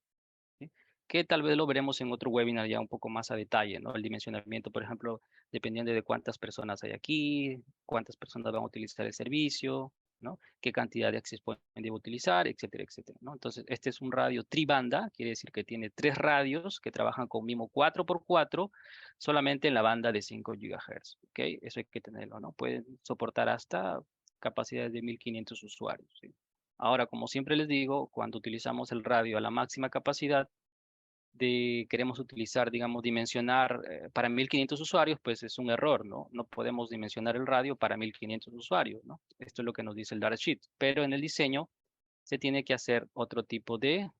¿sí? Que tal vez lo veremos en otro webinar ya un poco más a detalle, ¿no? El dimensionamiento, por ejemplo, dependiendo de cuántas personas hay aquí, cuántas personas van a utilizar el servicio, ¿no? Qué cantidad de access point debo utilizar, etcétera, etcétera, ¿no? Entonces, este es un radio tribanda, quiere decir que tiene 3 radios que trabajan con MIMO 4x4 solamente en la banda de 5 GHz, ¿ok? Eso hay que tenerlo, ¿no? Pueden soportar hasta capacidades de 1500 usuarios, ¿sí? Ahora, como siempre les digo, cuando utilizamos el radio a la máxima capacidad, queremos utilizar, digamos, dimensionar para 1500 usuarios, pues es un error, ¿no? No podemos dimensionar el radio para 1500 usuarios, ¿no? Esto es lo que nos dice el datasheet. Pero en el diseño se tiene que hacer otro tipo de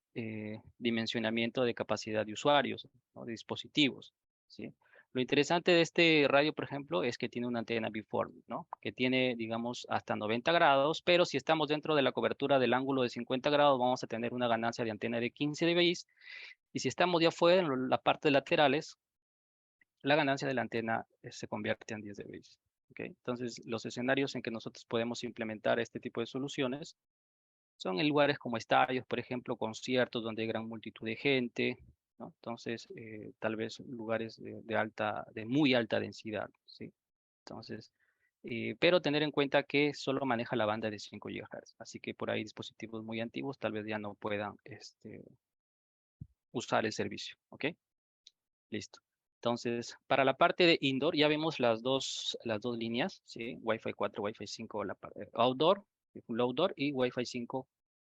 dimensionamiento de capacidad de usuarios, ¿no? De dispositivos, ¿sí? Lo interesante de este radio, por ejemplo, es que tiene una antena beamforming, ¿no? Que tiene, digamos, hasta 90 grados, pero si estamos dentro de la cobertura del ángulo de 50 grados, vamos a tener una ganancia de antena de 15 dBi, y si estamos de afuera, en la parte laterales, la ganancia de la antena se convierte en 10 dBi. ¿ok? Entonces, los escenarios en que nosotros podemos implementar este tipo de soluciones son en lugares como estadios, por ejemplo, conciertos donde hay gran multitud de gente, ¿no? Entonces, tal vez lugares de muy alta densidad, ¿sí? Entonces, pero tener en cuenta que solo maneja la banda de 5 GHz, así que por ahí dispositivos muy antiguos tal vez ya no puedan usar el servicio, ¿ok? Listo. Entonces, para la parte de indoor ya vemos las dos líneas, ¿sí? Wi-Fi 4, Wi-Fi 5, outdoor, full outdoor y Wi-Fi 5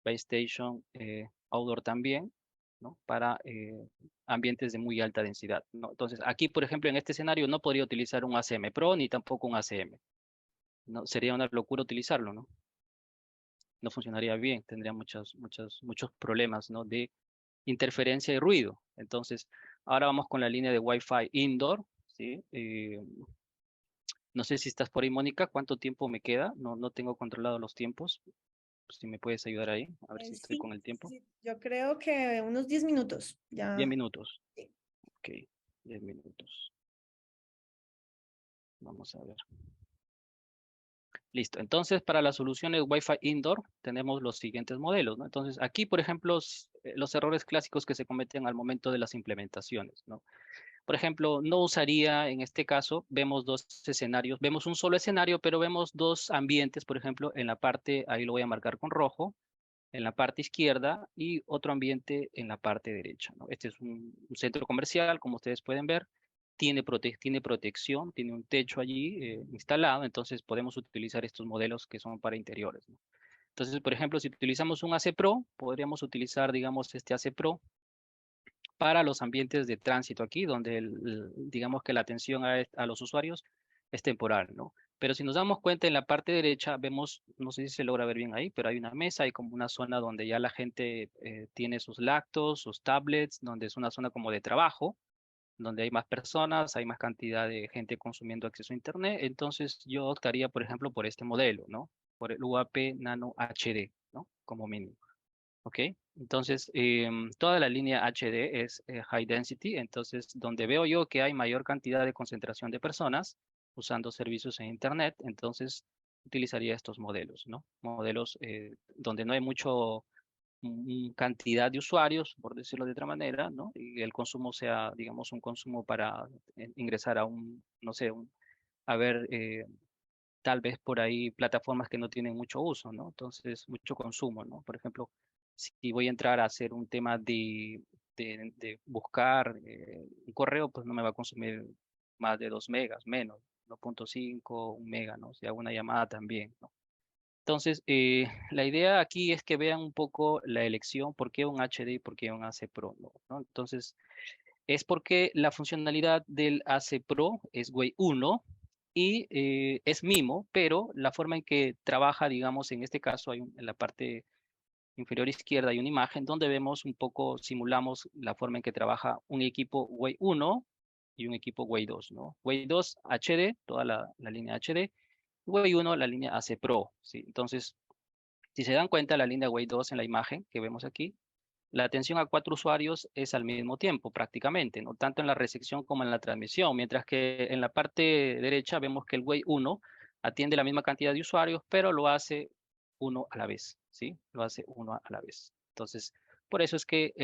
base station outdoor también, ¿no? Para ambientes de muy alta densidad, ¿no? Entonces, aquí, por ejemplo, en este escenario no podría utilizar un ACM Pro ni tampoco un ACM, ¿no? Sería una locura utilizarlo, ¿no? No funcionaría bien, tendría muchos problemas, ¿no? De interferencia y ruido. Entonces, ahora vamos con la línea de Wi-Fi indoor, ¿sí? No sé si estás por ahí, Mónica, ¿cuánto tiempo me queda? No tengo controlado los tiempos. Pues, si me puedes ayudar ahí, a ver si estoy Sí, con el tiempo. sí, yo creo que unos 10 minutos. 10 Ya. minutos. Sí. Ok, 10 minutos. Vamos a ver. Listo. Entonces, para las soluciones Wi-Fi indoor tenemos los siguientes modelos, ¿no? Entonces, aquí, por ejemplo, los errores clásicos que se cometen al momento de las implementaciones, ¿no? Por ejemplo, no usaría, en este caso, vemos dos escenarios, vemos un solo escenario, pero vemos dos ambientes, por ejemplo, en la parte, ahí lo voy a marcar con rojo, en la parte izquierda y otro ambiente en la parte derecha, ¿no? Este es un centro comercial, como ustedes pueden ver, tiene protección, tiene un techo allí instalado, entonces podemos utilizar estos modelos que son para interiores, ¿no? Entonces, por ejemplo, si utilizamos un AC Pro, podríamos utilizar, digamos, este AC Pro para los ambientes de tránsito aquí, donde digamos que la atención a los usuarios es temporal, ¿no? Pero si nos damos cuenta en la parte derecha, vemos, no sé si se logra ver bien ahí, pero hay una mesa, hay como una zona donde ya la gente tiene sus laptops, sus tablets, donde es una zona como de trabajo, donde hay más personas, hay más cantidad de gente consumiendo acceso a Internet. Entonces yo optaría, por ejemplo, por este modelo, ¿no? Por el UAP Nano HD, ¿no? Como mínimo. ¿Ok? Entonces, toda la línea HD es High Density, entonces donde veo yo que hay mayor cantidad de concentración de personas usando servicios en Internet, entonces utilizaría estos modelos, ¿no? Modelos donde no hay mucho cantidad de usuarios, por decirlo de otra manera, ¿no? Y el consumo sea, digamos, un consumo para ingresar a no sé, a ver, tal vez por ahí plataformas que no tienen mucho uso, ¿no? Entonces, mucho consumo, ¿no? Por ejemplo, si voy a entrar a hacer un tema de buscar un correo, pues no me va a consumir más de 2 megas, menos, 2.5, 1 mega, ¿no? Si hago una llamada también, ¿no? Entonces, la idea aquí es que vean un poco la elección, por qué un HD y por qué un AC Pro, ¿no? Entonces, es porque la funcionalidad del AC Pro es Way 1 y es MIMO, pero la forma en que trabaja, digamos, en este caso, en la parte inferior izquierda hay una imagen donde vemos un poco, simulamos la forma en que trabaja un equipo Way 1 y un equipo Way 2, ¿no? Way 2 HD, toda la línea HD, Way 1 la línea AC Pro, ¿sí? Entonces, si se dan cuenta, la línea Way 2 en la imagen que vemos aquí, la atención a 4 usuarios es al mismo tiempo, prácticamente, ¿no? Tanto en la recepción como en la transmisión, mientras que en la parte derecha vemos que el Way 1 atiende la misma cantidad de usuarios, pero lo hace uno a la vez, ¿sí? Lo hace uno a la vez. Entonces, por eso es que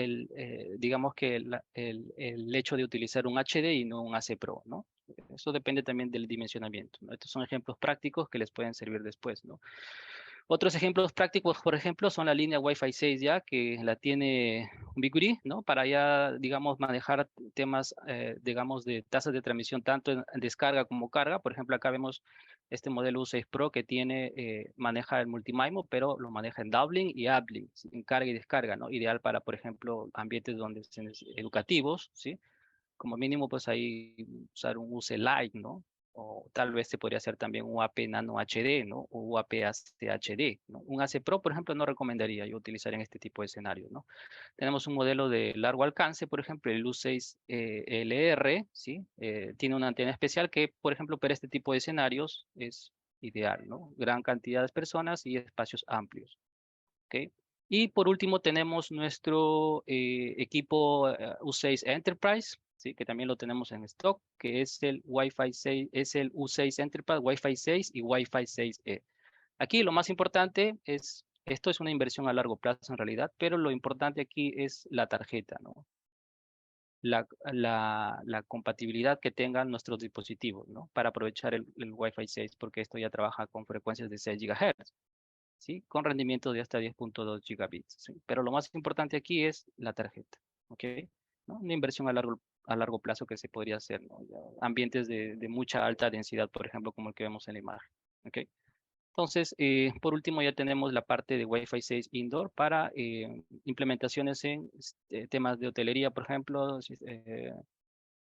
digamos que el hecho de utilizar un HD y no un AC Pro, ¿no? Eso depende también del dimensionamiento, ¿no? Estos son ejemplos prácticos que les pueden servir después, ¿no? Otros ejemplos prácticos, por ejemplo, son la línea Wi-Fi 6 ya, que la tiene Ubiquiti, ¿no? Para ya, digamos, manejar temas, digamos, de tasas de transmisión tanto en descarga como carga. Por ejemplo, acá vemos este modelo U6 Pro que maneja el multimimo, pero lo maneja en doubling y uplink, ¿sí? En carga y descarga, ¿no? Ideal para, por ejemplo, ambientes educativos, ¿sí? Como mínimo, pues ahí usar un UC Lite, ¿no? O tal vez se podría hacer también un AP Nano HD, ¿no? O UAP HD, ¿no? Un AC Pro, por ejemplo, no recomendaría yo utilizar en este tipo de escenarios, ¿no? Tenemos un modelo de largo alcance, por ejemplo, el U6 LR, ¿sí? Tiene una antena especial que, por ejemplo, para este tipo de escenarios es ideal, ¿no? Gran cantidad de personas y espacios amplios, ¿ok? Y por último tenemos nuestro equipo U6 Enterprise, ¿sí? Que también lo tenemos en stock, que es el Wi-Fi 6, es el U6 Enterprise, Wi-Fi 6 y Wi-Fi 6E. Aquí lo más importante es, esto es una inversión a largo plazo en realidad, pero lo importante aquí es la tarjeta, ¿no? La compatibilidad que tengan nuestros dispositivos, ¿no? Para aprovechar el Wi-Fi 6, porque esto ya trabaja con frecuencias de 6 GHz, ¿sí? Con rendimiento de hasta 10.2 gigabits, ¿sí? Pero lo más importante aquí es la tarjeta, ¿ok? ¿No? Una inversión a largo plazo que se podría hacer, ¿no? Ya, ambientes de mucha alta densidad, por ejemplo, como el que vemos en la imagen, ¿ok? Entonces, por último, ya tenemos la parte de Wi-Fi 6 Indoor para implementaciones en temas de hotelería, por ejemplo,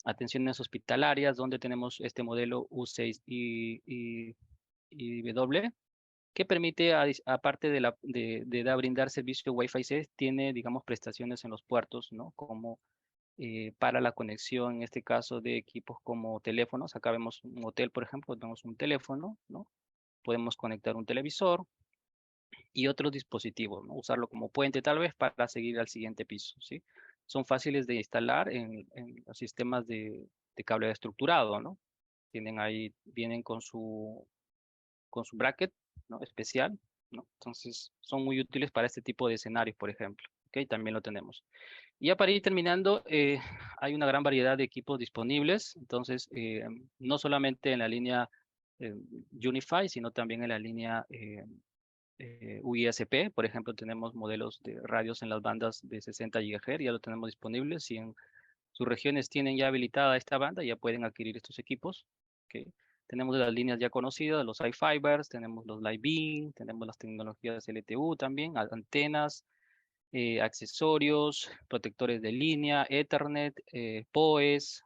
atenciones hospitalarias, donde tenemos este modelo U6 y W, que permite, aparte de brindar servicio Wi-Fi 6, tiene, digamos, prestaciones en los puertos, ¿no? Como para la conexión, en este caso, de equipos como teléfonos. Acá vemos un hotel, por ejemplo, tenemos un teléfono, ¿no? Podemos conectar un televisor y otros dispositivos, ¿no? Usarlo como puente tal vez para seguir al siguiente piso, ¿sí? Son fáciles de instalar en los sistemas de cable estructurado, ¿no? Tienen ahí, vienen con su bracket, ¿no? Especial, ¿no? Entonces, son muy útiles para este tipo de escenarios, por ejemplo, ¿ok? También lo tenemos. Y ya para ir terminando, hay una gran variedad de equipos disponibles, entonces, no solamente en la línea eh, Unify, sino también en la línea UISP. Por ejemplo, tenemos modelos de radios en las bandas de 60 GHz, ya lo tenemos disponibles. Si en sus regiones tienen ya habilitada esta banda, ya pueden adquirir estos equipos. ¿Ok? Tenemos las líneas ya conocidas, los iFibers, tenemos los Livebeam, tenemos las tecnologías LTU también, antenas, accesorios, protectores de línea, Ethernet, PoEs,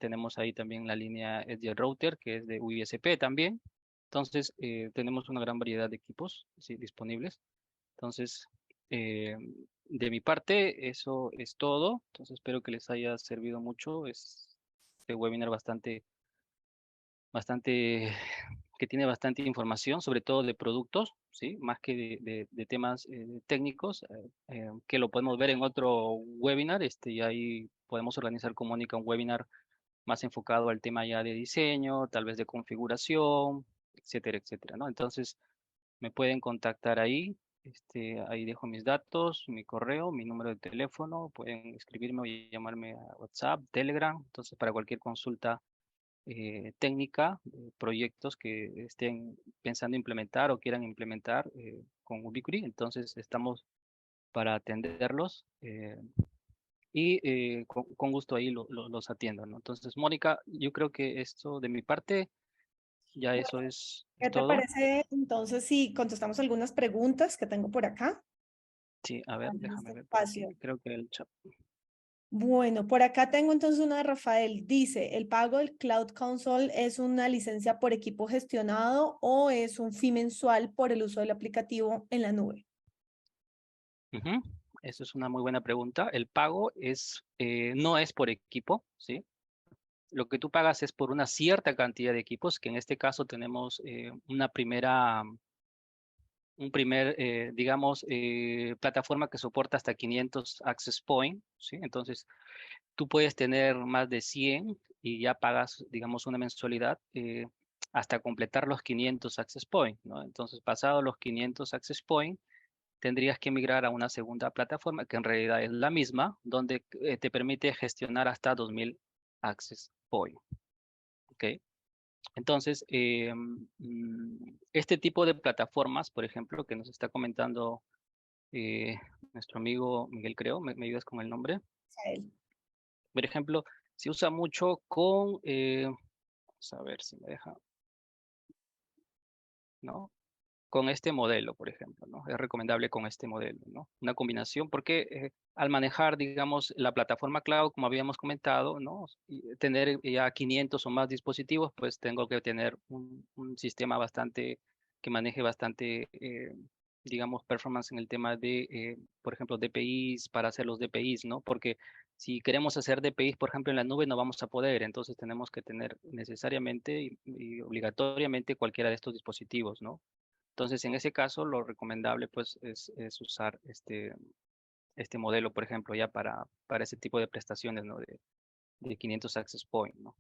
tenemos ahí también la línea Edge Router, que es de USP también. Entonces, tenemos una gran variedad de equipos, sí, disponibles. Entonces, eh, de mi parte, eso es todo. Entonces, espero que les haya servido mucho. Es este webinar bastante, que tiene bastante información, sobre todo de productos, ¿sí? Más que de temas técnicos, que lo podemos ver en otro webinar, y ahí podemos organizar con Mónica un webinar más enfocado al tema ya de diseño, tal vez de configuración, etcétera, etcétera, ¿no? Entonces, me pueden contactar ahí. Ahí dejo mis datos, mi correo, mi número de teléfono, pueden escribirme o llamarme a WhatsApp, Telegram, entonces para cualquier consulta técnica, proyectos que estén pensando implementar o quieran implementar con Ubiquiti. Entonces estamos para atenderlos y con gusto ahí los atiendo, ¿no? Entonces, Mónica, yo creo que esto de mi parte, ya eso es ¿Qué te todo. parece entonces si contestamos algunas preguntas que tengo por acá Sí, a ver, en este déjame ver por espacio? aquí. Creo que el chat. Bueno, por acá tengo entonces una de Rafael. Dice, ¿el pago del Cloud Console es una licencia por equipo gestionado o es un fee mensual por el uso del aplicativo en la nube? Ujú. Eso es una muy buena pregunta. El pago no es por equipo, ¿sí? Lo que tú pagas es por una cierta cantidad de equipos, que en este caso tenemos digamos, plataforma que soporta hasta 500 access point, ¿sí? Entonces, tú puedes tener más de 100 y ya pagas, digamos, una mensualidad hasta completar los 500 access point, ¿no? Entonces, pasado los 500 access point, tendrías que migrar a una segunda plataforma que en realidad es la misma, donde te permite gestionar hasta 2000 access point, ¿ok? Entonces, este tipo de plataformas, por ejemplo, que nos está comentando eh, nuestro amigo Miguel, creo, ¿me ayudas con el nombre? Rafael. Por ejemplo, se usa mucho con, vamos a ver si me deja, ¿no? Con este modelo, por ejemplo, ¿no? Es recomendable con este modelo, ¿no? Una combinación, porque al manejar, digamos, la plataforma cloud, como habíamos comentado, ¿no? Y tener ya 500 o más dispositivos, pues tengo que tener un sistema que maneje bastante, digamos, performance en el tema de, por ejemplo, DPIs, para hacer los DPIs, ¿no? Porque si queremos hacer DPIs, por ejemplo, en la nube, no vamos a poder, entonces tenemos que tener necesariamente y obligatoriamente cualquiera de estos dispositivos, ¿no? Entonces, en ese caso, lo recomendable pues es usar este modelo, por ejemplo, ya para ese tipo de prestaciones, ¿no? de 500 access point, ¿no?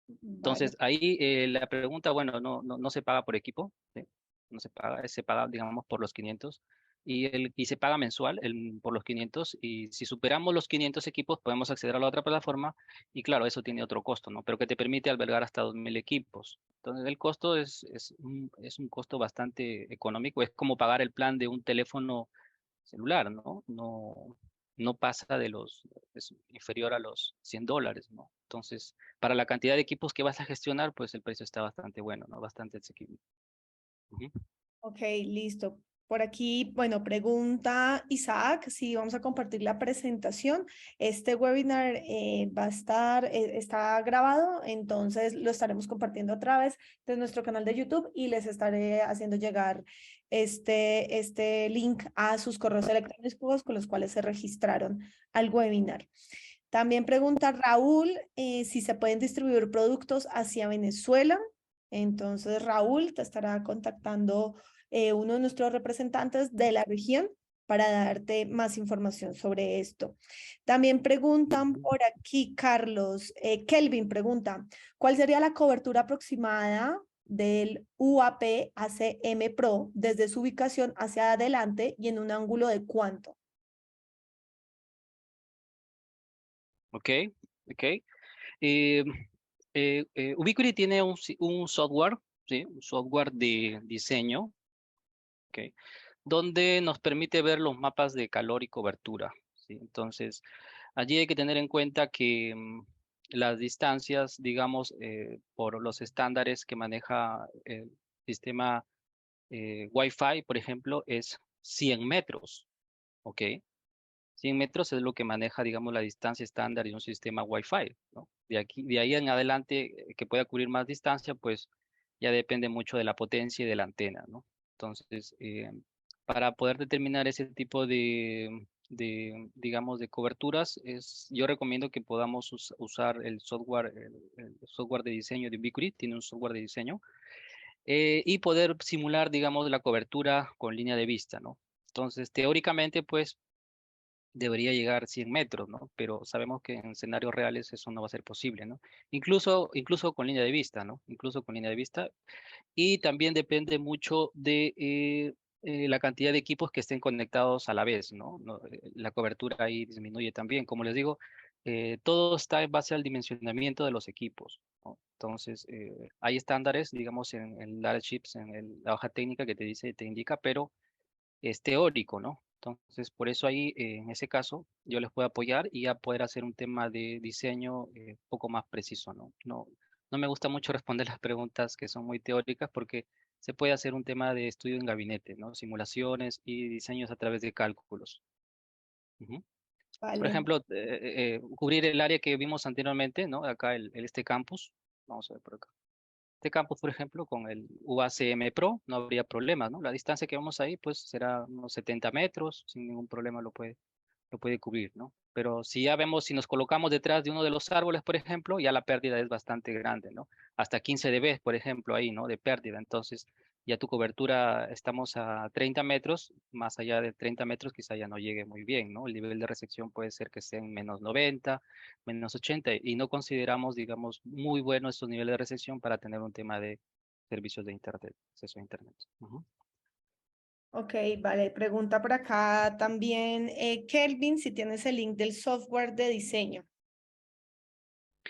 Vale. Entonces, ahí la pregunta, bueno, no se paga por equipo, ¿sí? No se paga, digamos, por los 500 y se paga mensual por los 500 y si superamos los 500 equipos podemos acceder a la otra plataforma y claro, eso tiene otro costo, ¿no? Pero que te permite albergar hasta 2000 equipos. Entonces, el costo es un costo bastante económico, es como pagar el plan de un teléfono celular, ¿no? No pasa es inferior a los $100, ¿no? Entonces, para la cantidad de equipos que vas a gestionar, pues el precio está bastante bueno, ¿no? Bastante asequible. Ujú. Ok, listo. Por aquí, bueno, pregunta Isaac si vamos a compartir la presentación. Este webinar va a estar, está grabado, entonces lo estaremos compartiendo a través de nuestro canal de YouTube y les estaré haciendo llegar este link a sus correos electrónicos con los cuales se registraron al webinar. También pregunta Raúl si se pueden distribuir productos hacia Venezuela. Entonces, Raúl te estará contactando uno de nuestros representantes de la región para darte más información sobre esto. También preguntan por aquí, Carlos, Kelvin pregunta, ¿cuál sería la cobertura aproximada del UAP ACM Pro desde su ubicación hacia adelante y en un ángulo de cuánto? Ok, ok. Eh, Ubiquiti tiene un software, ¿sí? Un software de diseño, ¿ok? Donde nos permite ver los mapas de calor y cobertura, ¿sí? Entonces, allí hay que tener en cuenta que las distancias, digamos, por los estándares que maneja el sistema Wi-Fi, por ejemplo, es 100 metros, ¿ok? 100 metros es lo que maneja, digamos, la distancia estándar de un sistema Wi-Fi, ¿no? De ahí en adelante, que pueda cubrir más distancia, pues ya depende mucho de la potencia y de la antena, ¿no? Entonces, para poder determinar ese tipo digamos, de coberturas, yo recomiendo que podamos usar el software de diseño de Ubiquiti, tiene un software de diseño, y poder simular, digamos, la cobertura con línea de vista, ¿no? Entonces, teóricamente, pues debería llegar 100 metros, ¿no? Pero sabemos que en escenarios reales eso no va a ser posible, ¿no? Incluso con línea de vista, ¿no? Incluso con línea de vista. Y también depende mucho de la cantidad de equipos que estén conectados a la vez, ¿no? La cobertura ahí disminuye también. Como les digo, todo está en base al dimensionamiento de los equipos, ¿no? Entonces, hay estándares, digamos, en data sheets, la hoja técnica que te indica, pero es teórico, ¿no? Entonces, por eso ahí, en ese caso, yo les puedo apoyar y ya poder hacer un tema de diseño un poco más preciso, ¿no? No me gusta mucho responder las preguntas que son muy teóricas porque se puede hacer un tema de estudio en gabinete, ¿no? Simulaciones y diseños a través de cálculos. Ujú. Por Vale. ejemplo, cubrir el área que vimos anteriormente, ¿no? Acá este campus. Vamos a ver por acá. Este campus, por ejemplo, con el UACM Pro no habría problemas, ¿no? La distancia que vamos ahí, pues será unos 70 metros, sin ningún problema lo puede cubrir, ¿no? Pero si ya vemos, si nos colocamos detrás de uno de los árboles, por ejemplo, ya la pérdida es bastante grande, ¿no? Hasta 15 dB, por ejemplo, ahí, ¿no? De pérdida. Entonces, ya tu cobertura, estamos a 30 metros, más allá de 30 metros quizá ya no llegue muy bien, ¿no? El nivel de recepción puede ser que esté en -90, -80, y no consideramos, digamos, muy buenos estos niveles de recepción para tener un tema de servicios de Internet, acceso a Internet. Ujú. Ok, vale. Pregunta por acá también, Kelvin, si tienes el link del software de diseño.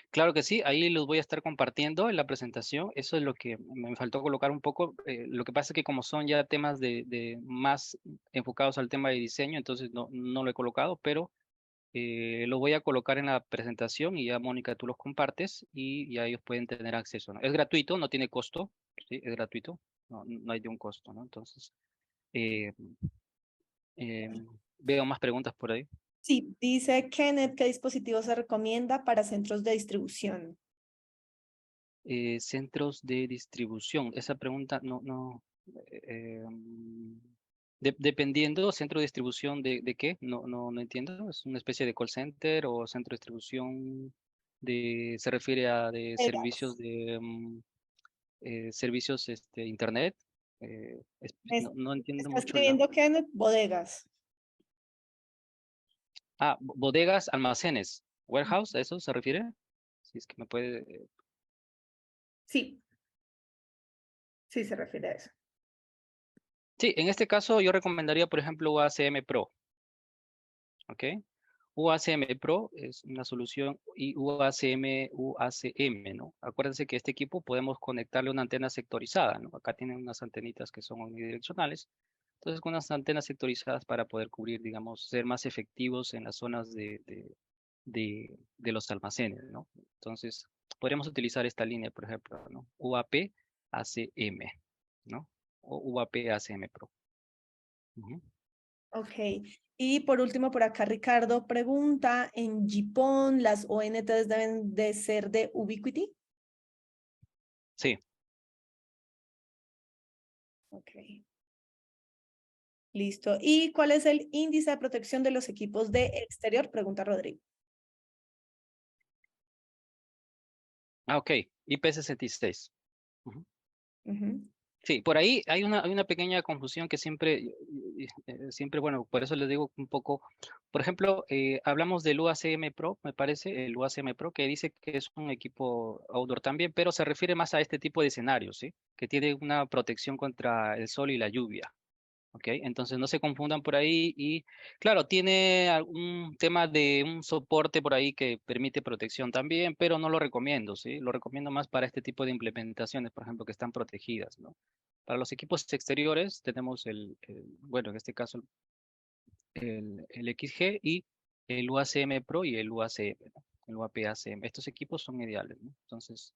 Claro que sí, ahí los voy a estar compartiendo en la presentación. Eso es lo que me faltó colocar un poco. Lo que pasa es que como son ya temas de más enfocados al tema de diseño, entonces no lo he colocado, pero lo voy a colocar en la presentación y ya Mónica tú los compartes y ya ellos pueden tener acceso, ¿no? Es gratuito, no tiene costo, sí, es gratuito, no hay de un costo, ¿no? Entonces, eh, eh, veo más preguntas por ahí. Sí, dice Kenneth, ¿qué dispositivo se recomienda para centros de distribución? Centros de distribución. Esa pregunta dependiendo, centro de distribución de qué, no entiendo. ¿Es una especie de call center o centro de distribución se refiere a de servicios Vegas. servicios internet? Es- No entiendo Está mucho la. escribiendo Kenneth, bodegas. Ah, bodegas, almacenes. Warehouse, ¿a eso se refiere? Si es que me puede... Sí, sí se refiere a eso. Sí, en este caso yo recomendaría, por ejemplo, UACM Pro, ¿ok? UACM Pro es una solución y UACM, ¿no? Acuérdense que este equipo podemos conectarle una antena sectorizada, ¿no? Acá tienen unas antenitas que son unidireccionales. Entonces, con unas antenas sectorizadas para poder cubrir, digamos, ser más efectivos en las zonas de los almacenes, ¿no? Entonces, podríamos utilizar esta línea, por ejemplo, ¿no? UAP ACM, ¿no? O UAP ACM Pro. Ujú. Ok. Y por último, por acá Ricardo pregunta, ¿en GPON las ONTs deben de ser de Ubiquiti? Sí, Ok, listo. ¿Y cuál es el índice de protección de los equipos de exterior? Pregunta Rodrigo. ok. IP66. Ujú. Ujú. Sí, por ahí hay una pequeña confusión que siempre, siempre, bueno, por eso les digo un poco, por ejemplo, hablamos del UACM Pro, me parece, el UACM Pro, que dice que es un equipo outdoor también, pero se refiere más a este tipo de escenarios, ¿sí? Que tiene una protección contra el sol y la lluvia. ¿Ok? Entonces no se confundan por ahí y claro, tiene algún tema de un soporte por ahí que permite protección también, pero no lo recomiendo, ¿sí? Lo recomiendo más para este tipo de implementaciones, por ejemplo, que están protegidas, ¿no? Para los equipos exteriores tenemos bueno, en este caso el XG y el UACM Pro y el UACM, ¿no? El UAP-ACM. Estos equipos son ideales, ¿no? Entonces,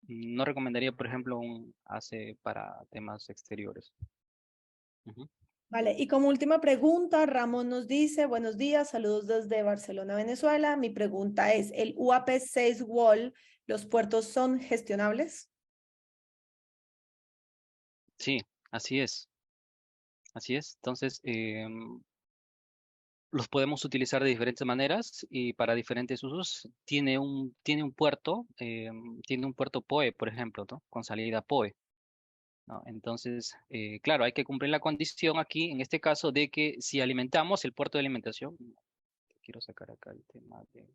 no recomendaría, por ejemplo, un AC para temas exteriores. Ujú. Vale, y como última pregunta, Ramón nos dice, buenos días, saludos desde Barcelona, Venezuela. Mi pregunta es, ¿el UAP6 Wall, los puertos son gestionables? Sí, así es. Así es. Entonces, los podemos utilizar de diferentes maneras y para diferentes usos. Tiene un puerto, tiene un puerto PoE, por ejemplo, ¿no? Con salida PoE, ¿no? Entonces, claro, hay que cumplir la condición aquí, en este caso, de que si alimentamos el puerto de alimentación, quiero sacar acá el tema de...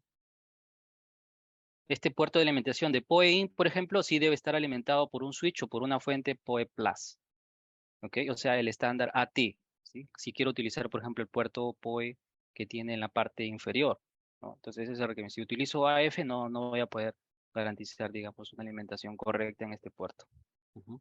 Este puerto de alimentación de PoE, por ejemplo, sí debe estar alimentado por un switch o por una fuente PoE Plus. ¿Ok? O sea, el estándar AT, ¿sí? Si quiero utilizar, por ejemplo, el puerto PoE que tiene en la parte inferior, ¿no? Entonces, ese es el que si utilizo AF, no voy a poder garantizar, digamos, una alimentación correcta en este puerto. Ujú.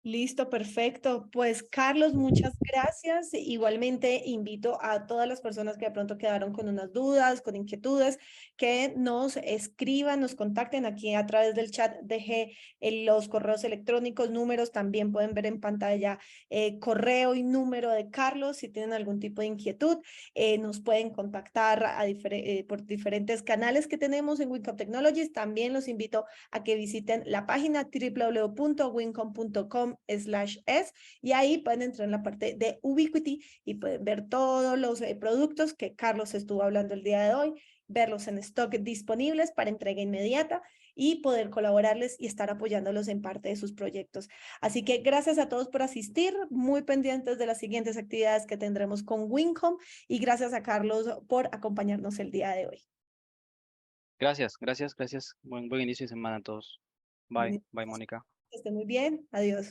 Listo, perfecto. Pues Carlos, muchas gracias. Igualmente invito a todas las personas que de pronto quedaron con unas dudas, con inquietudes, que nos escriban, nos contacten aquí a través del chat. Dejé los correos electrónicos, números, también pueden ver en pantalla correo y número de Carlos si tienen algún tipo de inquietud. Nos pueden contactar por diferentes canales que tenemos en Wincom Technologies. También los invito a que visiten la página www.wincom.com/es y ahí pueden entrar en la parte de Ubiquiti y pueden ver todos los productos que Carlos estuvo hablando el día de hoy, verlos en stock disponibles para entrega inmediata y poder colaborarles y estar apoyándolos en parte de sus proyectos. Así que gracias a todos por asistir, muy pendientes de las siguientes actividades que tendremos con Wincom y gracias a Carlos por acompañarnos el día de hoy. Gracias, gracias, gracias. Buen inicio de semana a todos. Bye, bye, Mónica. Que esté muy bien. Adiós.